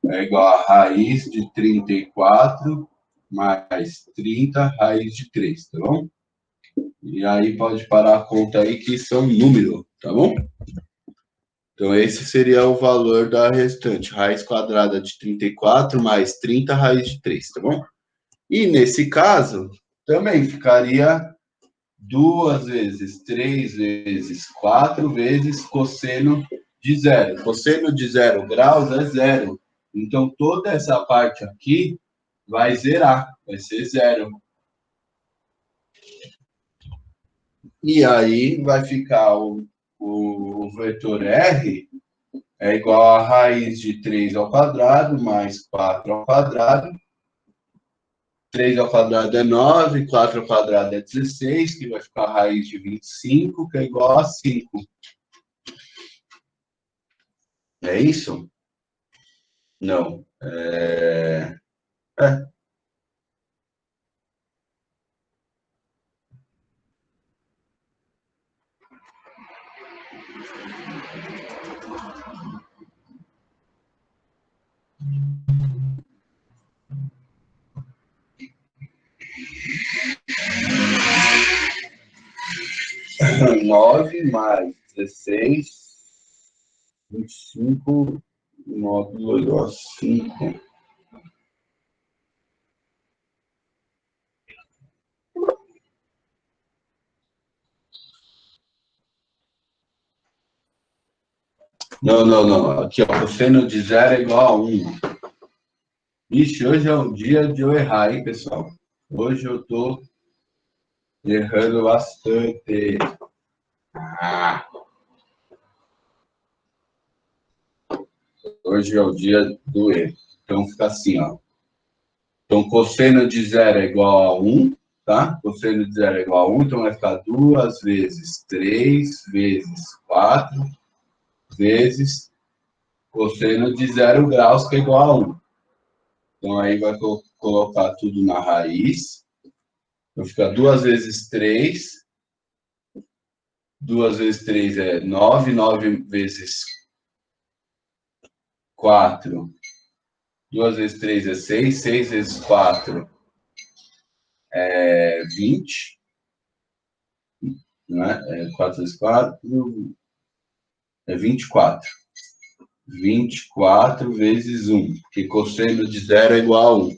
é igual a raiz de 34 mais 30 raiz de 3, tá bom? E aí pode parar a conta aí que são número, tá bom? Então, esse seria o valor da restante. Raiz quadrada de 34 mais 30 raiz de 3, tá bom? E nesse caso, também ficaria 2 vezes 3 vezes 4 vezes cosseno de 0. Cosseno de 0 graus é 0. Então, toda essa parte aqui vai zerar, vai ser 0. E aí vai ficar o vetor R é igual a raiz de 3 ao quadrado mais 4 ao quadrado. 3 ao quadrado é 9, 4 ao quadrado é 16, que vai ficar a raiz de 25, que é igual a 5. É isso? Não. É. 9 mais 16, 25, módulo igual a 5. Não, não, não. Aqui, ó, cosseno de 0 é igual a 1. Ixi, hoje é um dia de eu errar, hein, pessoal? Hoje eu tô errando bastante. Ah, hoje é o dia do erro. Então fica assim, ó. Então, cosseno de 0 é igual a 1, tá? Cosseno de 0 é igual a 1, então vai ficar 2 vezes 3 vezes 4 vezes cosseno de 0 graus, que é igual a 1. Então, aí vai colocar tudo na raiz. Então, fica 2 vezes 3. 2 vezes 3 é 9. 9 vezes 4. 2 vezes 3 é 6. 6 vezes 4 é 20. Né? 4 vezes 4 é 24. 24 vezes 1. Porque cosseno de 0 é igual a 1.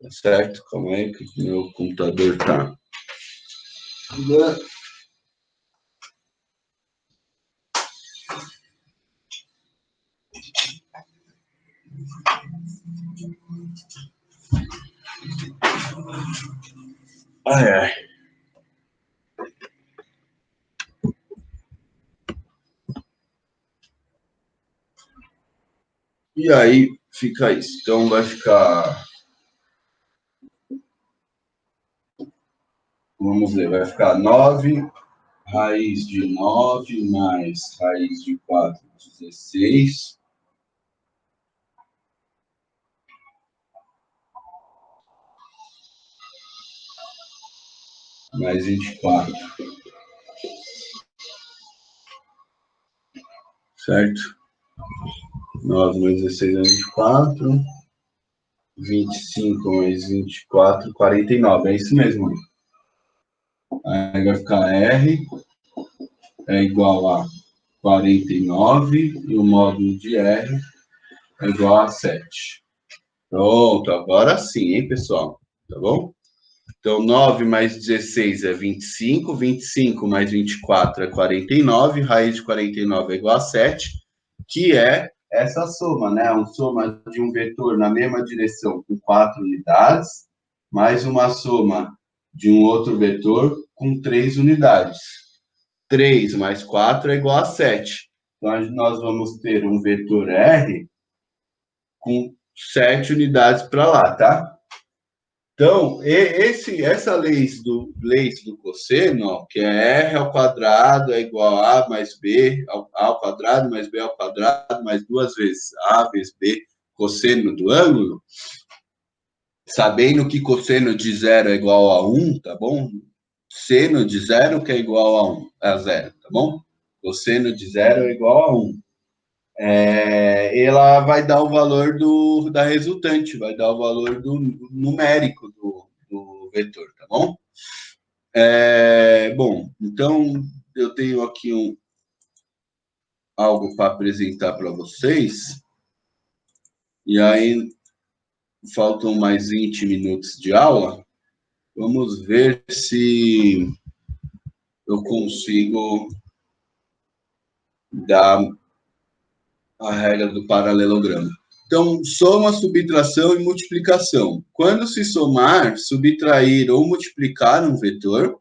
Tá certo? Calma aí que o meu computador tá. Ai, ai. E aí fica isso. Então vai ficar. Vamos ver, vai ficar 9, raiz de 9 mais raiz de 4, 16. Mais 24. Certo? 9 mais 16 é 24. 25 mais 24, 49. É isso mesmo. Aí vai ficar R é igual a 49 e o módulo de R é igual a 7. Pronto, agora sim, hein, pessoal? Tá bom? Então, 9 mais 16 é 25, 25 mais 24 é 49, raiz de 49 é igual a 7, que é essa soma, né? Uma soma de um vetor na mesma direção com 4 unidades, mais uma soma de um outro vetor com 3 unidades. 3 mais 4 é igual a 7. Então, nós vamos ter um vetor R com 7 unidades para lá, tá? Então, essa lei do cosseno, ó, que é R ao quadrado é igual a A mais B ao quadrado mais B ao quadrado mais 2 vezes A vezes B, cosseno do ângulo, sabendo que cosseno de 0 é igual a 1, tá bom? Seno de 0 que é igual a 1, a 0, tá bom? Cosseno de 0 é igual a 1. Ela vai dar o valor da resultante, vai dar o valor do numérico do vetor, tá bom? Bom, então eu tenho aqui algo para apresentar para vocês, e aí faltam mais 20 minutos de aula. Vamos ver se eu consigo dar a regra do paralelogramo. Então, soma, subtração e multiplicação. Quando se somar, subtrair ou multiplicar um vetor,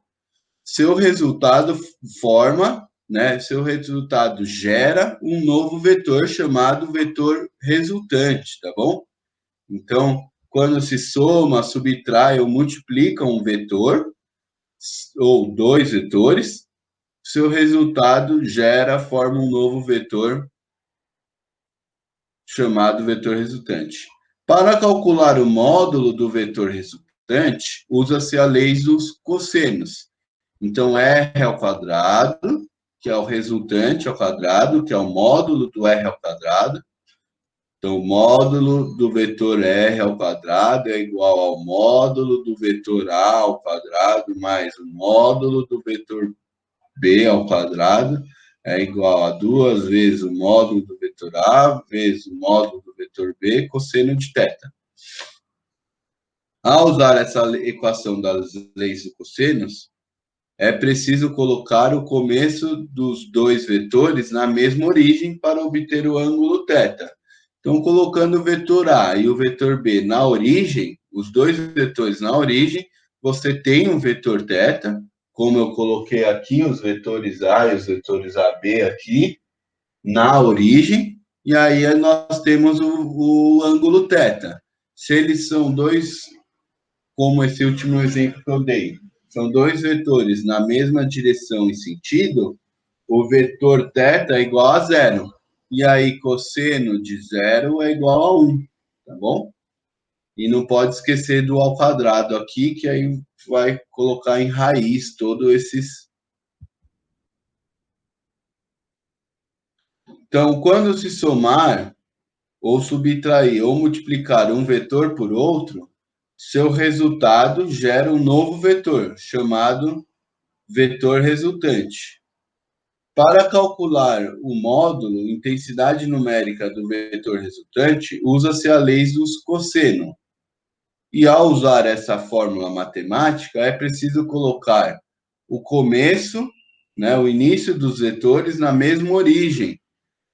seu resultado forma, né? Seu resultado gera um novo vetor chamado vetor resultante, tá bom? Então, quando se soma, subtrai ou multiplica um vetor, ou dois vetores, seu resultado forma um novo vetor chamado vetor resultante. Para calcular o módulo do vetor resultante, usa-se a lei dos cossenos. Então, R ao quadrado, que é o resultante ao quadrado, que é o módulo do R ao quadrado. Então, o módulo do vetor R ao quadrado é igual ao módulo do vetor A ao quadrado mais o módulo do vetor B ao quadrado é igual a 2 vezes o módulo do vetor A vezes o módulo do vetor B cosseno de θ. Ao usar essa equação das leis do cossenos, é preciso colocar o começo dos dois vetores na mesma origem para obter o ângulo θ. Então, colocando o vetor A e o vetor B na origem, os dois vetores na origem, você tem um vetor θ, como eu coloquei aqui, os vetores A e os vetores AB aqui, na origem, e aí nós temos o ângulo θ. se eles são dois, como esse último exemplo que eu dei, são dois vetores na mesma direção e sentido, o vetor θ é igual a zero. E aí, cosseno de zero é igual a 1, tá bom? E não pode esquecer do ao quadrado aqui, que aí vai colocar em raiz todos esses. Então, quando se somar, ou subtrair, ou multiplicar um vetor por outro, seu resultado gera um novo vetor, chamado vetor resultante. Para calcular o módulo, intensidade numérica do vetor resultante, usa-se a lei dos cosseno. E ao usar essa fórmula matemática, é preciso colocar o começo, né, o início dos vetores na mesma origem,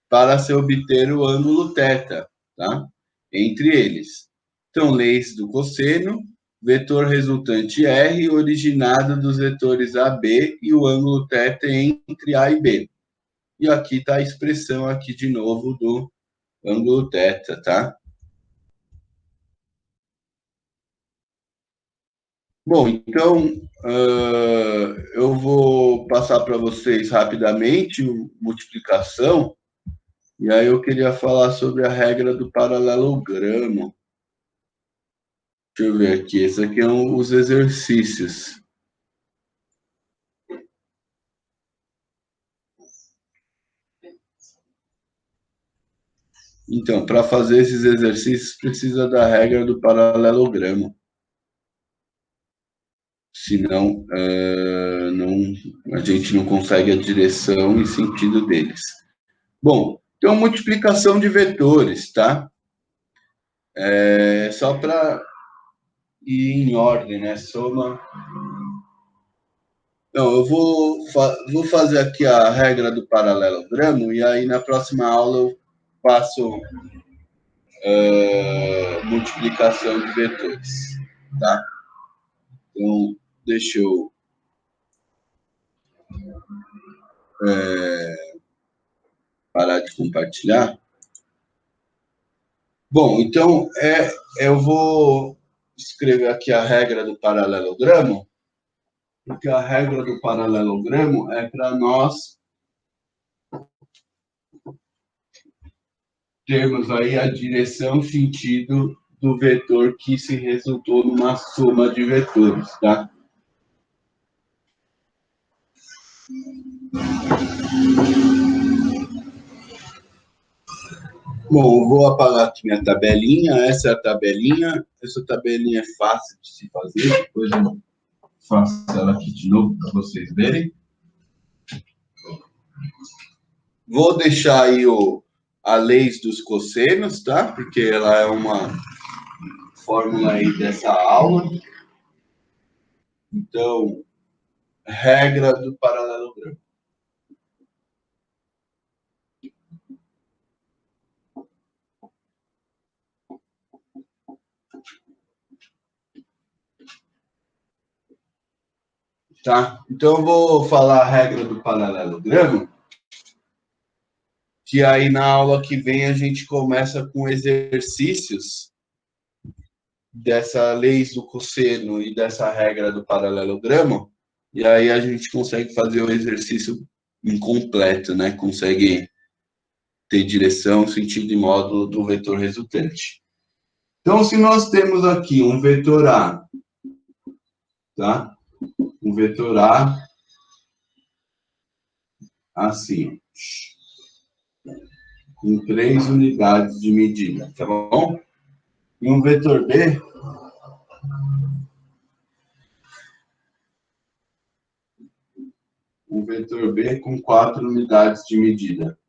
para se obter o ângulo θ, tá? Entre eles. Então, leis do cosseno, vetor resultante R, originado dos vetores AB e o ângulo θ entre A e B. E aqui está a expressão aqui de novo do ângulo θ, tá? Bom, então, eu vou passar para vocês rapidamente multiplicação, e aí eu queria falar sobre a regra do paralelogramo. Deixa eu ver aqui, esse aqui são os exercícios. Então, para fazer esses exercícios, precisa da regra do paralelogramo. Senão, a gente não consegue a direção e sentido deles. Bom, então, multiplicação de vetores, tá? Só para ir em ordem, né? Soma. Não, eu vou fazer aqui a regra do paralelogramo e aí na próxima aula eu faço multiplicação de vetores, tá? Então, deixa eu parar de compartilhar. Bom, então, eu vou escrever aqui a regra do paralelogramo, porque a regra do paralelogramo é para nós termos aí a direção, sentido do vetor que se resultou numa soma de vetores, tá? Bom, eu vou apagar aqui minha tabelinha. Essa é a tabelinha. Essa tabelinha é fácil de se fazer. Depois eu faço ela aqui de novo para vocês verem. Vou deixar aí a lei dos cossenos, tá? Porque ela é uma fórmula aí dessa aula. Então, regra do paralelogramo. Tá? Então, eu vou falar a regra do paralelogramo, que aí na aula que vem a gente começa com exercícios dessa lei do cosseno e dessa regra do paralelogramo, e aí a gente consegue fazer o exercício incompleto, né? Consegue ter direção, sentido e módulo do vetor resultante. Então, se nós temos aqui um vetor A, tá? Um vetor A, assim, com 3 unidades de medida, tá bom? E um vetor B, com 4 unidades de medida.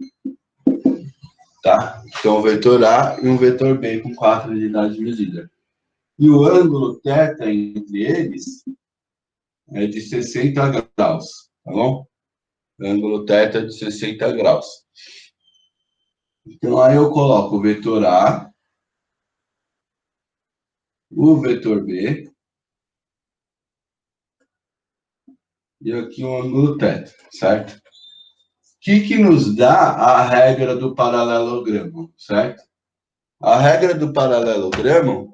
Tá? Então, um vetor A e um vetor B com 4 unidades de medida. E o ângulo θ entre eles é de 60 graus, tá bom? Ângulo θ de 60 graus. Então, aí eu coloco o vetor A, o vetor B, e aqui o ângulo θ, certo? O que nos dá a regra do paralelogramo, certo? A regra do paralelogramo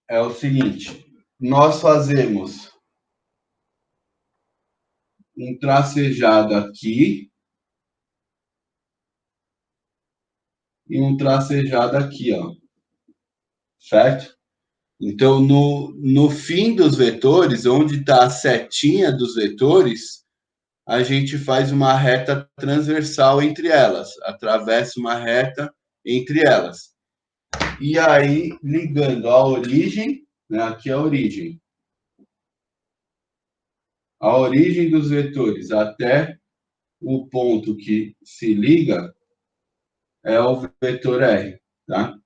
é o seguinte, nós fazemos um tracejado aqui e um tracejado aqui, ó, certo? Então, no fim dos vetores, onde está a setinha dos vetores, a gente faz uma reta transversal entre elas, atravessa uma reta entre elas. E aí, ligando a origem, né, aqui é a origem. A origem dos vetores até o ponto que se liga é o vetor R, tá?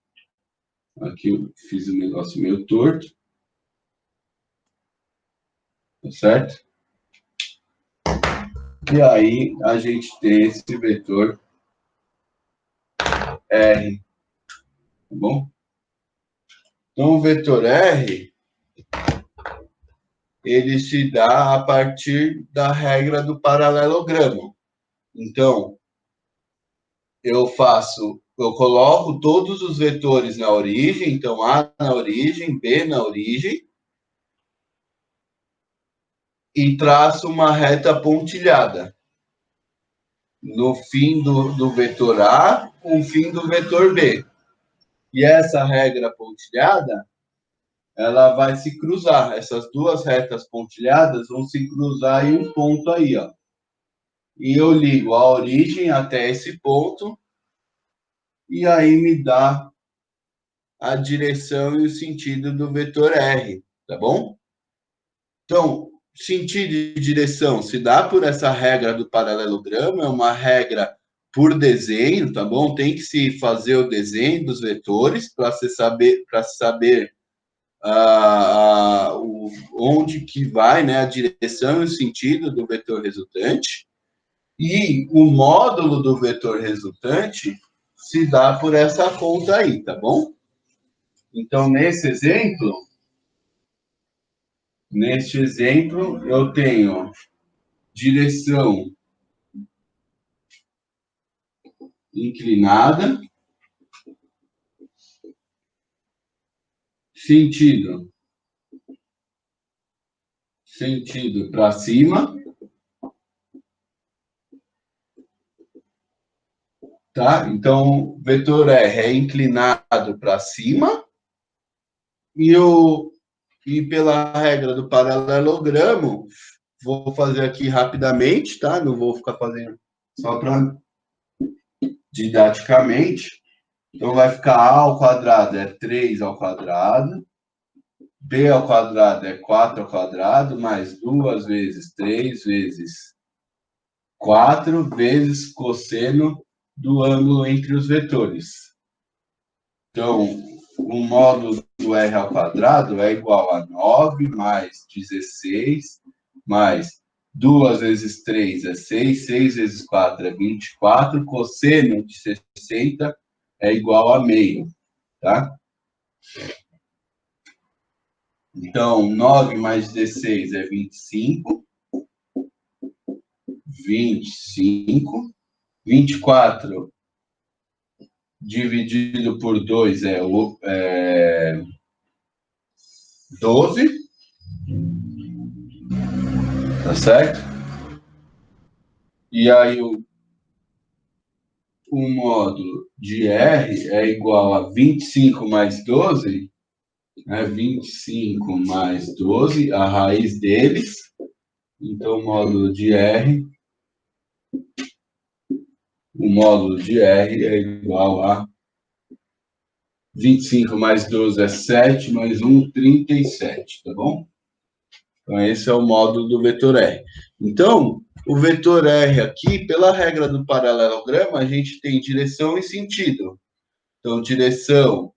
Aqui eu fiz um negócio meio torto, tá certo? E aí a gente tem esse vetor R, tá bom? Então o vetor R, ele se dá a partir da regra do paralelogramo. Então, eu coloco todos os vetores na origem, então A na origem, B na origem, e traço uma reta pontilhada no fim do vetor A com o fim do vetor B. E essa regra pontilhada, ela vai se cruzar. Essas duas retas pontilhadas vão se cruzar em um ponto aí, ó. E eu ligo a origem até esse ponto, e aí me dá a direção e o sentido do vetor R, tá bom? Então, sentido e direção se dá por essa regra do paralelogramo, é uma regra por desenho, tá bom? Tem que se fazer o desenho dos vetores para se saber onde que vai, né, a direção e o sentido do vetor resultante. E o módulo do vetor resultante se dá por essa conta aí, tá bom? Então, neste exemplo, eu tenho direção inclinada, sentido para cima, tá? Então, vetor R é inclinado para cima e pela regra do paralelogramo, vou fazer aqui rapidamente, tá? Não vou ficar fazendo só para didaticamente. Então, vai ficar A ao quadrado é 3 ao quadrado, B ao quadrado é 4 ao quadrado, mais 2 vezes 3 vezes 4 vezes cosseno do ângulo entre os vetores. Então, o módulo do R ao quadrado é igual a 9 mais 16 mais 2 vezes 3 é 6, 6 vezes 4 é 24, cosseno de 60 é igual a meio, tá? Então, 9 mais 16 é 25, 24 dividido por 2 é 12, tá certo? E aí o módulo de R é igual a 25 mais 12, né? 25 mais 12, a raiz deles. Então, o módulo de R é igual a 25 mais 12 é 7, mais 1, 37, tá bom? Então, esse é o módulo do vetor R. Então, o vetor R aqui, pela regra do paralelogramo, a gente tem direção e sentido. Então, direção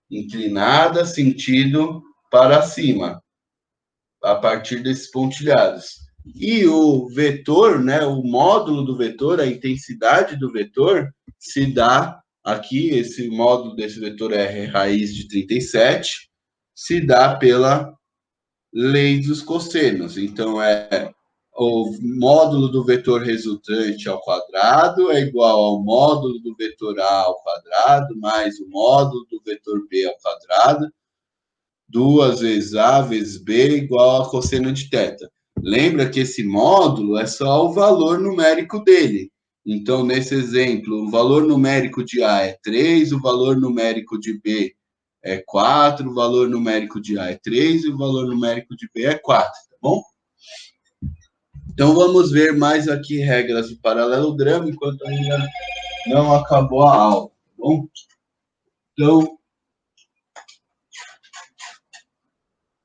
inclinada, sentido para cima, a partir desses pontilhados. E o vetor, né, o módulo do vetor, a intensidade do vetor, se dá aqui, esse módulo desse vetor R, raiz de 37, se dá pela lei dos cossenos. Então, o módulo do vetor resultante ao quadrado é igual ao módulo do vetor A ao quadrado, mais o módulo do vetor B ao quadrado, 2 vezes A vezes B igual a cosseno de θ. Lembra que esse módulo é só o valor numérico dele. Então, nesse exemplo, o valor numérico de A é 3, o valor numérico de B é 4, o valor numérico de A é 3 e o valor numérico de B é 4, tá bom? Então, vamos ver mais aqui regras do paralelogramo, enquanto ainda não acabou a aula, tá bom? Então,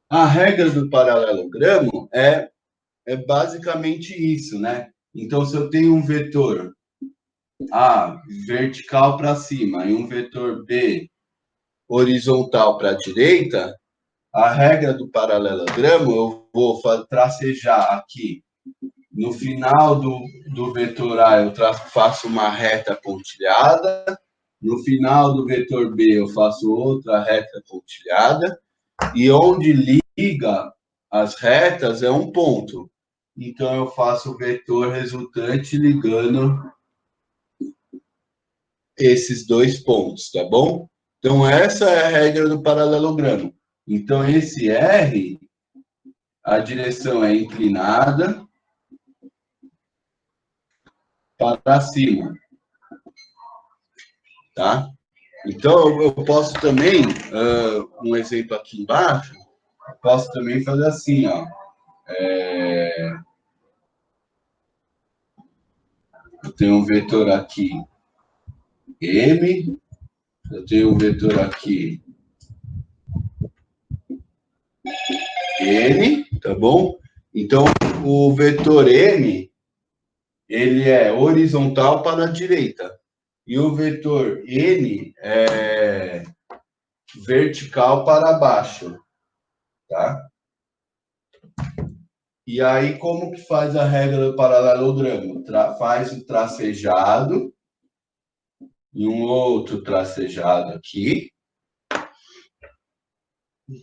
a regra do paralelogramo é basicamente isso, né? Então, se eu tenho um vetor A vertical para cima e um vetor B horizontal para a direita, a regra do paralelogramo, eu vou tracejar aqui. No final do vetor A, eu faço uma reta pontilhada. No final do vetor B, eu faço outra reta pontilhada. E onde liga as retas é um ponto. Então, eu faço o vetor resultante ligando esses dois pontos, tá bom? Então, essa é a regra do paralelogramo. Então, esse R, a direção é inclinada para cima, tá? Então, eu posso também, um exemplo aqui embaixo, eu posso também fazer assim, ó. Eu tenho um vetor aqui, M, eu tenho um vetor aqui, N, tá bom? Então, o vetor M, ele é horizontal para a direita. E o vetor N é vertical para baixo, tá? E aí, como que faz a regra do paralelogramo? Faz o tracejado e um outro tracejado aqui,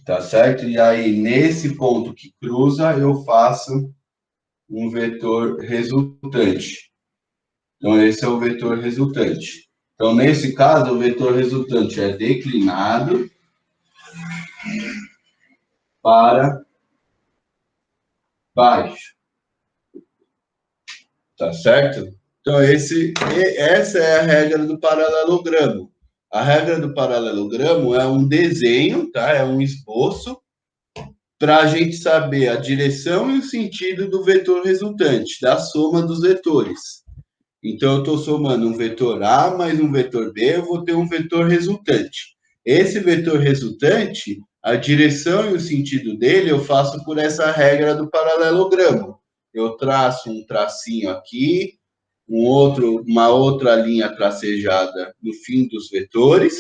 tá certo? E aí, nesse ponto que cruza, eu faço um vetor resultante. Então, esse é o vetor resultante. Então, nesse caso, o vetor resultante é declinado para baixo. Tá certo? Então, essa é a regra do paralelogramo. A regra do paralelogramo é um desenho, tá? É um esboço para a gente saber a direção e o sentido do vetor resultante, da soma dos vetores. Então, eu estou somando um vetor A mais um vetor B, eu vou ter um vetor resultante. Esse vetor resultante, a direção e o sentido dele, eu faço por essa regra do paralelogramo. Eu traço um tracinho aqui, uma outra linha tracejada no fim dos vetores,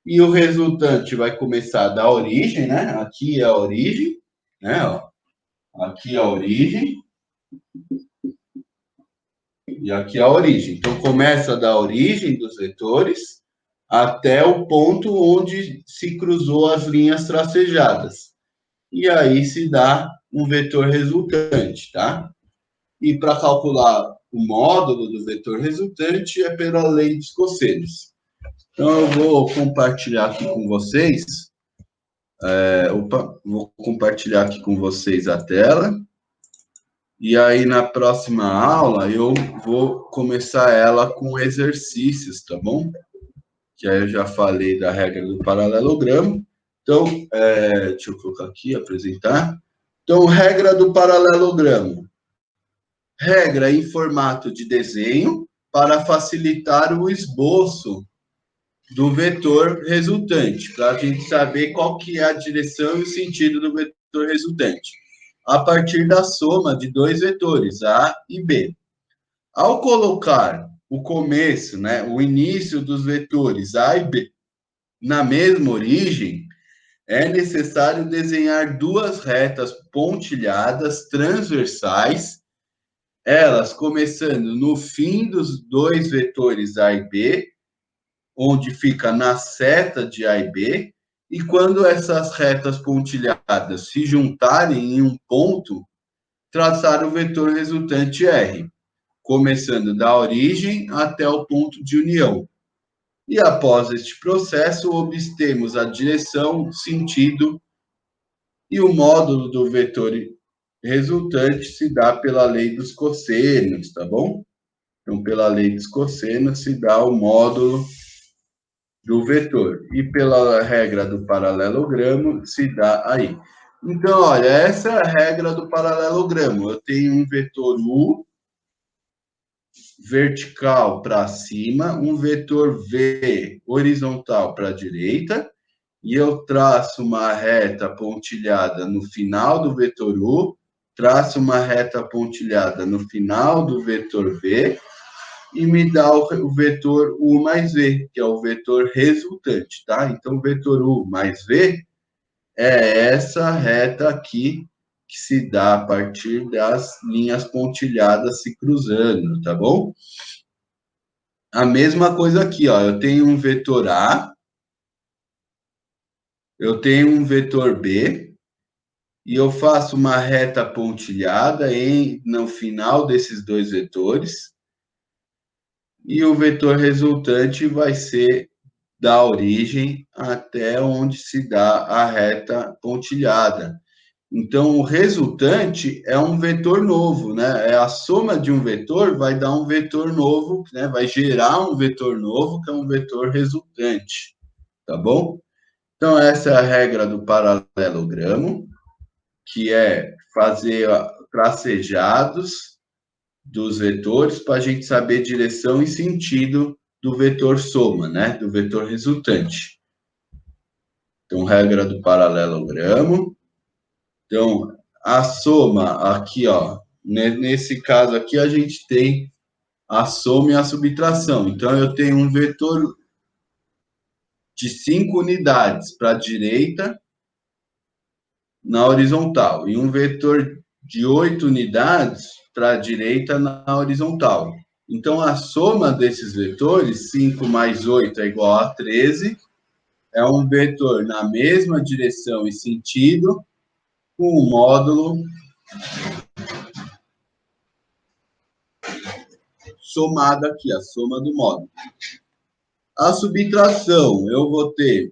e o resultante vai começar da origem, né? Aqui é a origem, né? Ó. Aqui é a origem, e aqui é a origem. Então, começa da origem dos vetores até o ponto onde se cruzou as linhas tracejadas. E aí se dá um vetor resultante, tá? E para calcular o módulo do vetor resultante é pela lei dos cossenos. Então, eu vou compartilhar aqui com vocês. Vou compartilhar aqui com vocês a tela. E aí, na próxima aula, eu vou começar ela com exercícios, tá bom? Que aí eu já falei da regra do paralelogramo. Então, deixa eu colocar aqui, apresentar. Então, regra do paralelogramo. Regra em formato de desenho para facilitar o esboço do vetor resultante, para a gente saber qual que é a direção e o sentido do vetor resultante, a partir da soma de dois vetores, A e B. Ao colocar o começo, né, o início dos vetores A e B na mesma origem, é necessário desenhar duas retas pontilhadas transversais, elas começando no fim dos dois vetores A e B, onde fica na seta de A e B, e quando essas retas pontilhadas se juntarem em um ponto, traçar o vetor resultante R, começando da origem até o ponto de união. E após este processo, obtemos a direção, sentido E o módulo do vetor resultante se dá pela lei dos cossenos, tá bom? Então, pela lei dos cossenos se dá o módulo do vetor. E pela regra do paralelogramo se dá aí. Então, olha, essa é a regra do paralelogramo. Eu tenho um vetor U vertical para cima, um vetor V horizontal para a direita, e eu traço uma reta pontilhada no final do vetor U, traço uma reta pontilhada no final do vetor V, e me dá o vetor U mais V, que é o vetor resultante, tá? Então, o vetor U mais V é essa reta aqui, que se dá a partir das linhas pontilhadas se cruzando, tá bom? A mesma coisa aqui, ó. Eu tenho um vetor A, eu tenho um vetor B, e eu faço uma reta pontilhada no final desses dois vetores, e o vetor resultante vai ser da origem até onde se dá a reta pontilhada. Então, o resultante é um vetor novo, né? É a soma de um vetor vai dar um vetor novo, né? Vai gerar um vetor novo, que é um vetor resultante, tá bom? Então, essa é a regra do paralelogramo, que é fazer tracejados dos vetores para a gente saber direção e sentido do vetor soma, né? Do vetor resultante. Então, regra do paralelogramo. Então, a soma aqui, ó, nesse caso aqui, a gente tem a soma e a subtração. Então, eu tenho um vetor de 5 unidades para a direita na horizontal e um vetor de 8 unidades para a direita na horizontal. Então, a soma desses vetores, 5 mais 8 é igual a 13, é um vetor na mesma direção e sentido, com um módulo somado aqui, a soma do módulo. A subtração, eu vou ter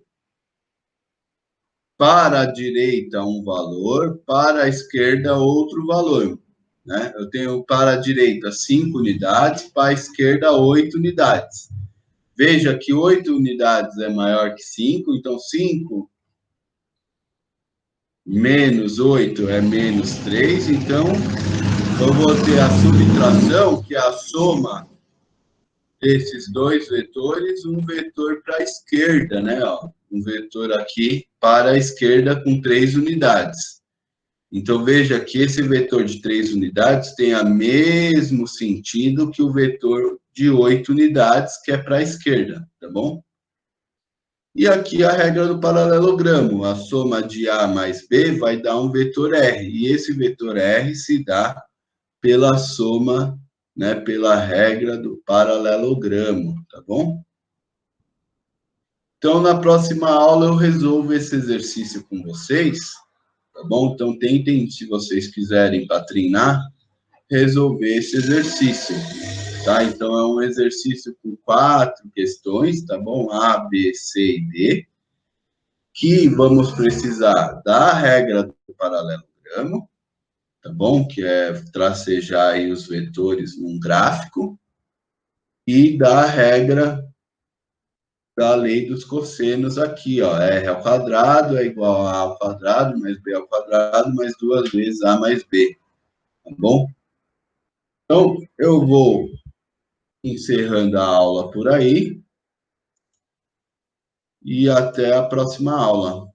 para a direita um valor, para a esquerda outro valor, né? Eu tenho para a direita 5 unidades, para a esquerda 8 unidades. Veja que 8 unidades é maior que 5, então 5 menos 8 é menos 3, então eu vou ter a subtração, que é a soma desses dois vetores, um vetor para a esquerda, né? Ó, um vetor aqui para a esquerda com 3 unidades. Então, veja que esse vetor de 3 unidades tem o mesmo sentido que o vetor de 8 unidades, que é para a esquerda, tá bom? E aqui a regra do paralelogramo, a soma de A mais B vai dar um vetor R, e esse vetor R se dá pela soma, né, pela regra do paralelogramo, tá bom? Então, na próxima aula eu resolvo esse exercício com vocês, tá bom? Então, tentem, se vocês quiserem, para treinar, resolver esse exercício, tá? Então, é um exercício com 4 questões, tá bom? A, B, C e D, que vamos precisar da regra do paralelogramo, tá bom? Que é tracejar aí os vetores num gráfico, e da regra da lei dos cossenos aqui, ó, r ao quadrado é igual a ao quadrado mais b ao quadrado mais 2 vezes a mais b, tá bom? Então, eu vou encerrando a aula por aí e até a próxima aula.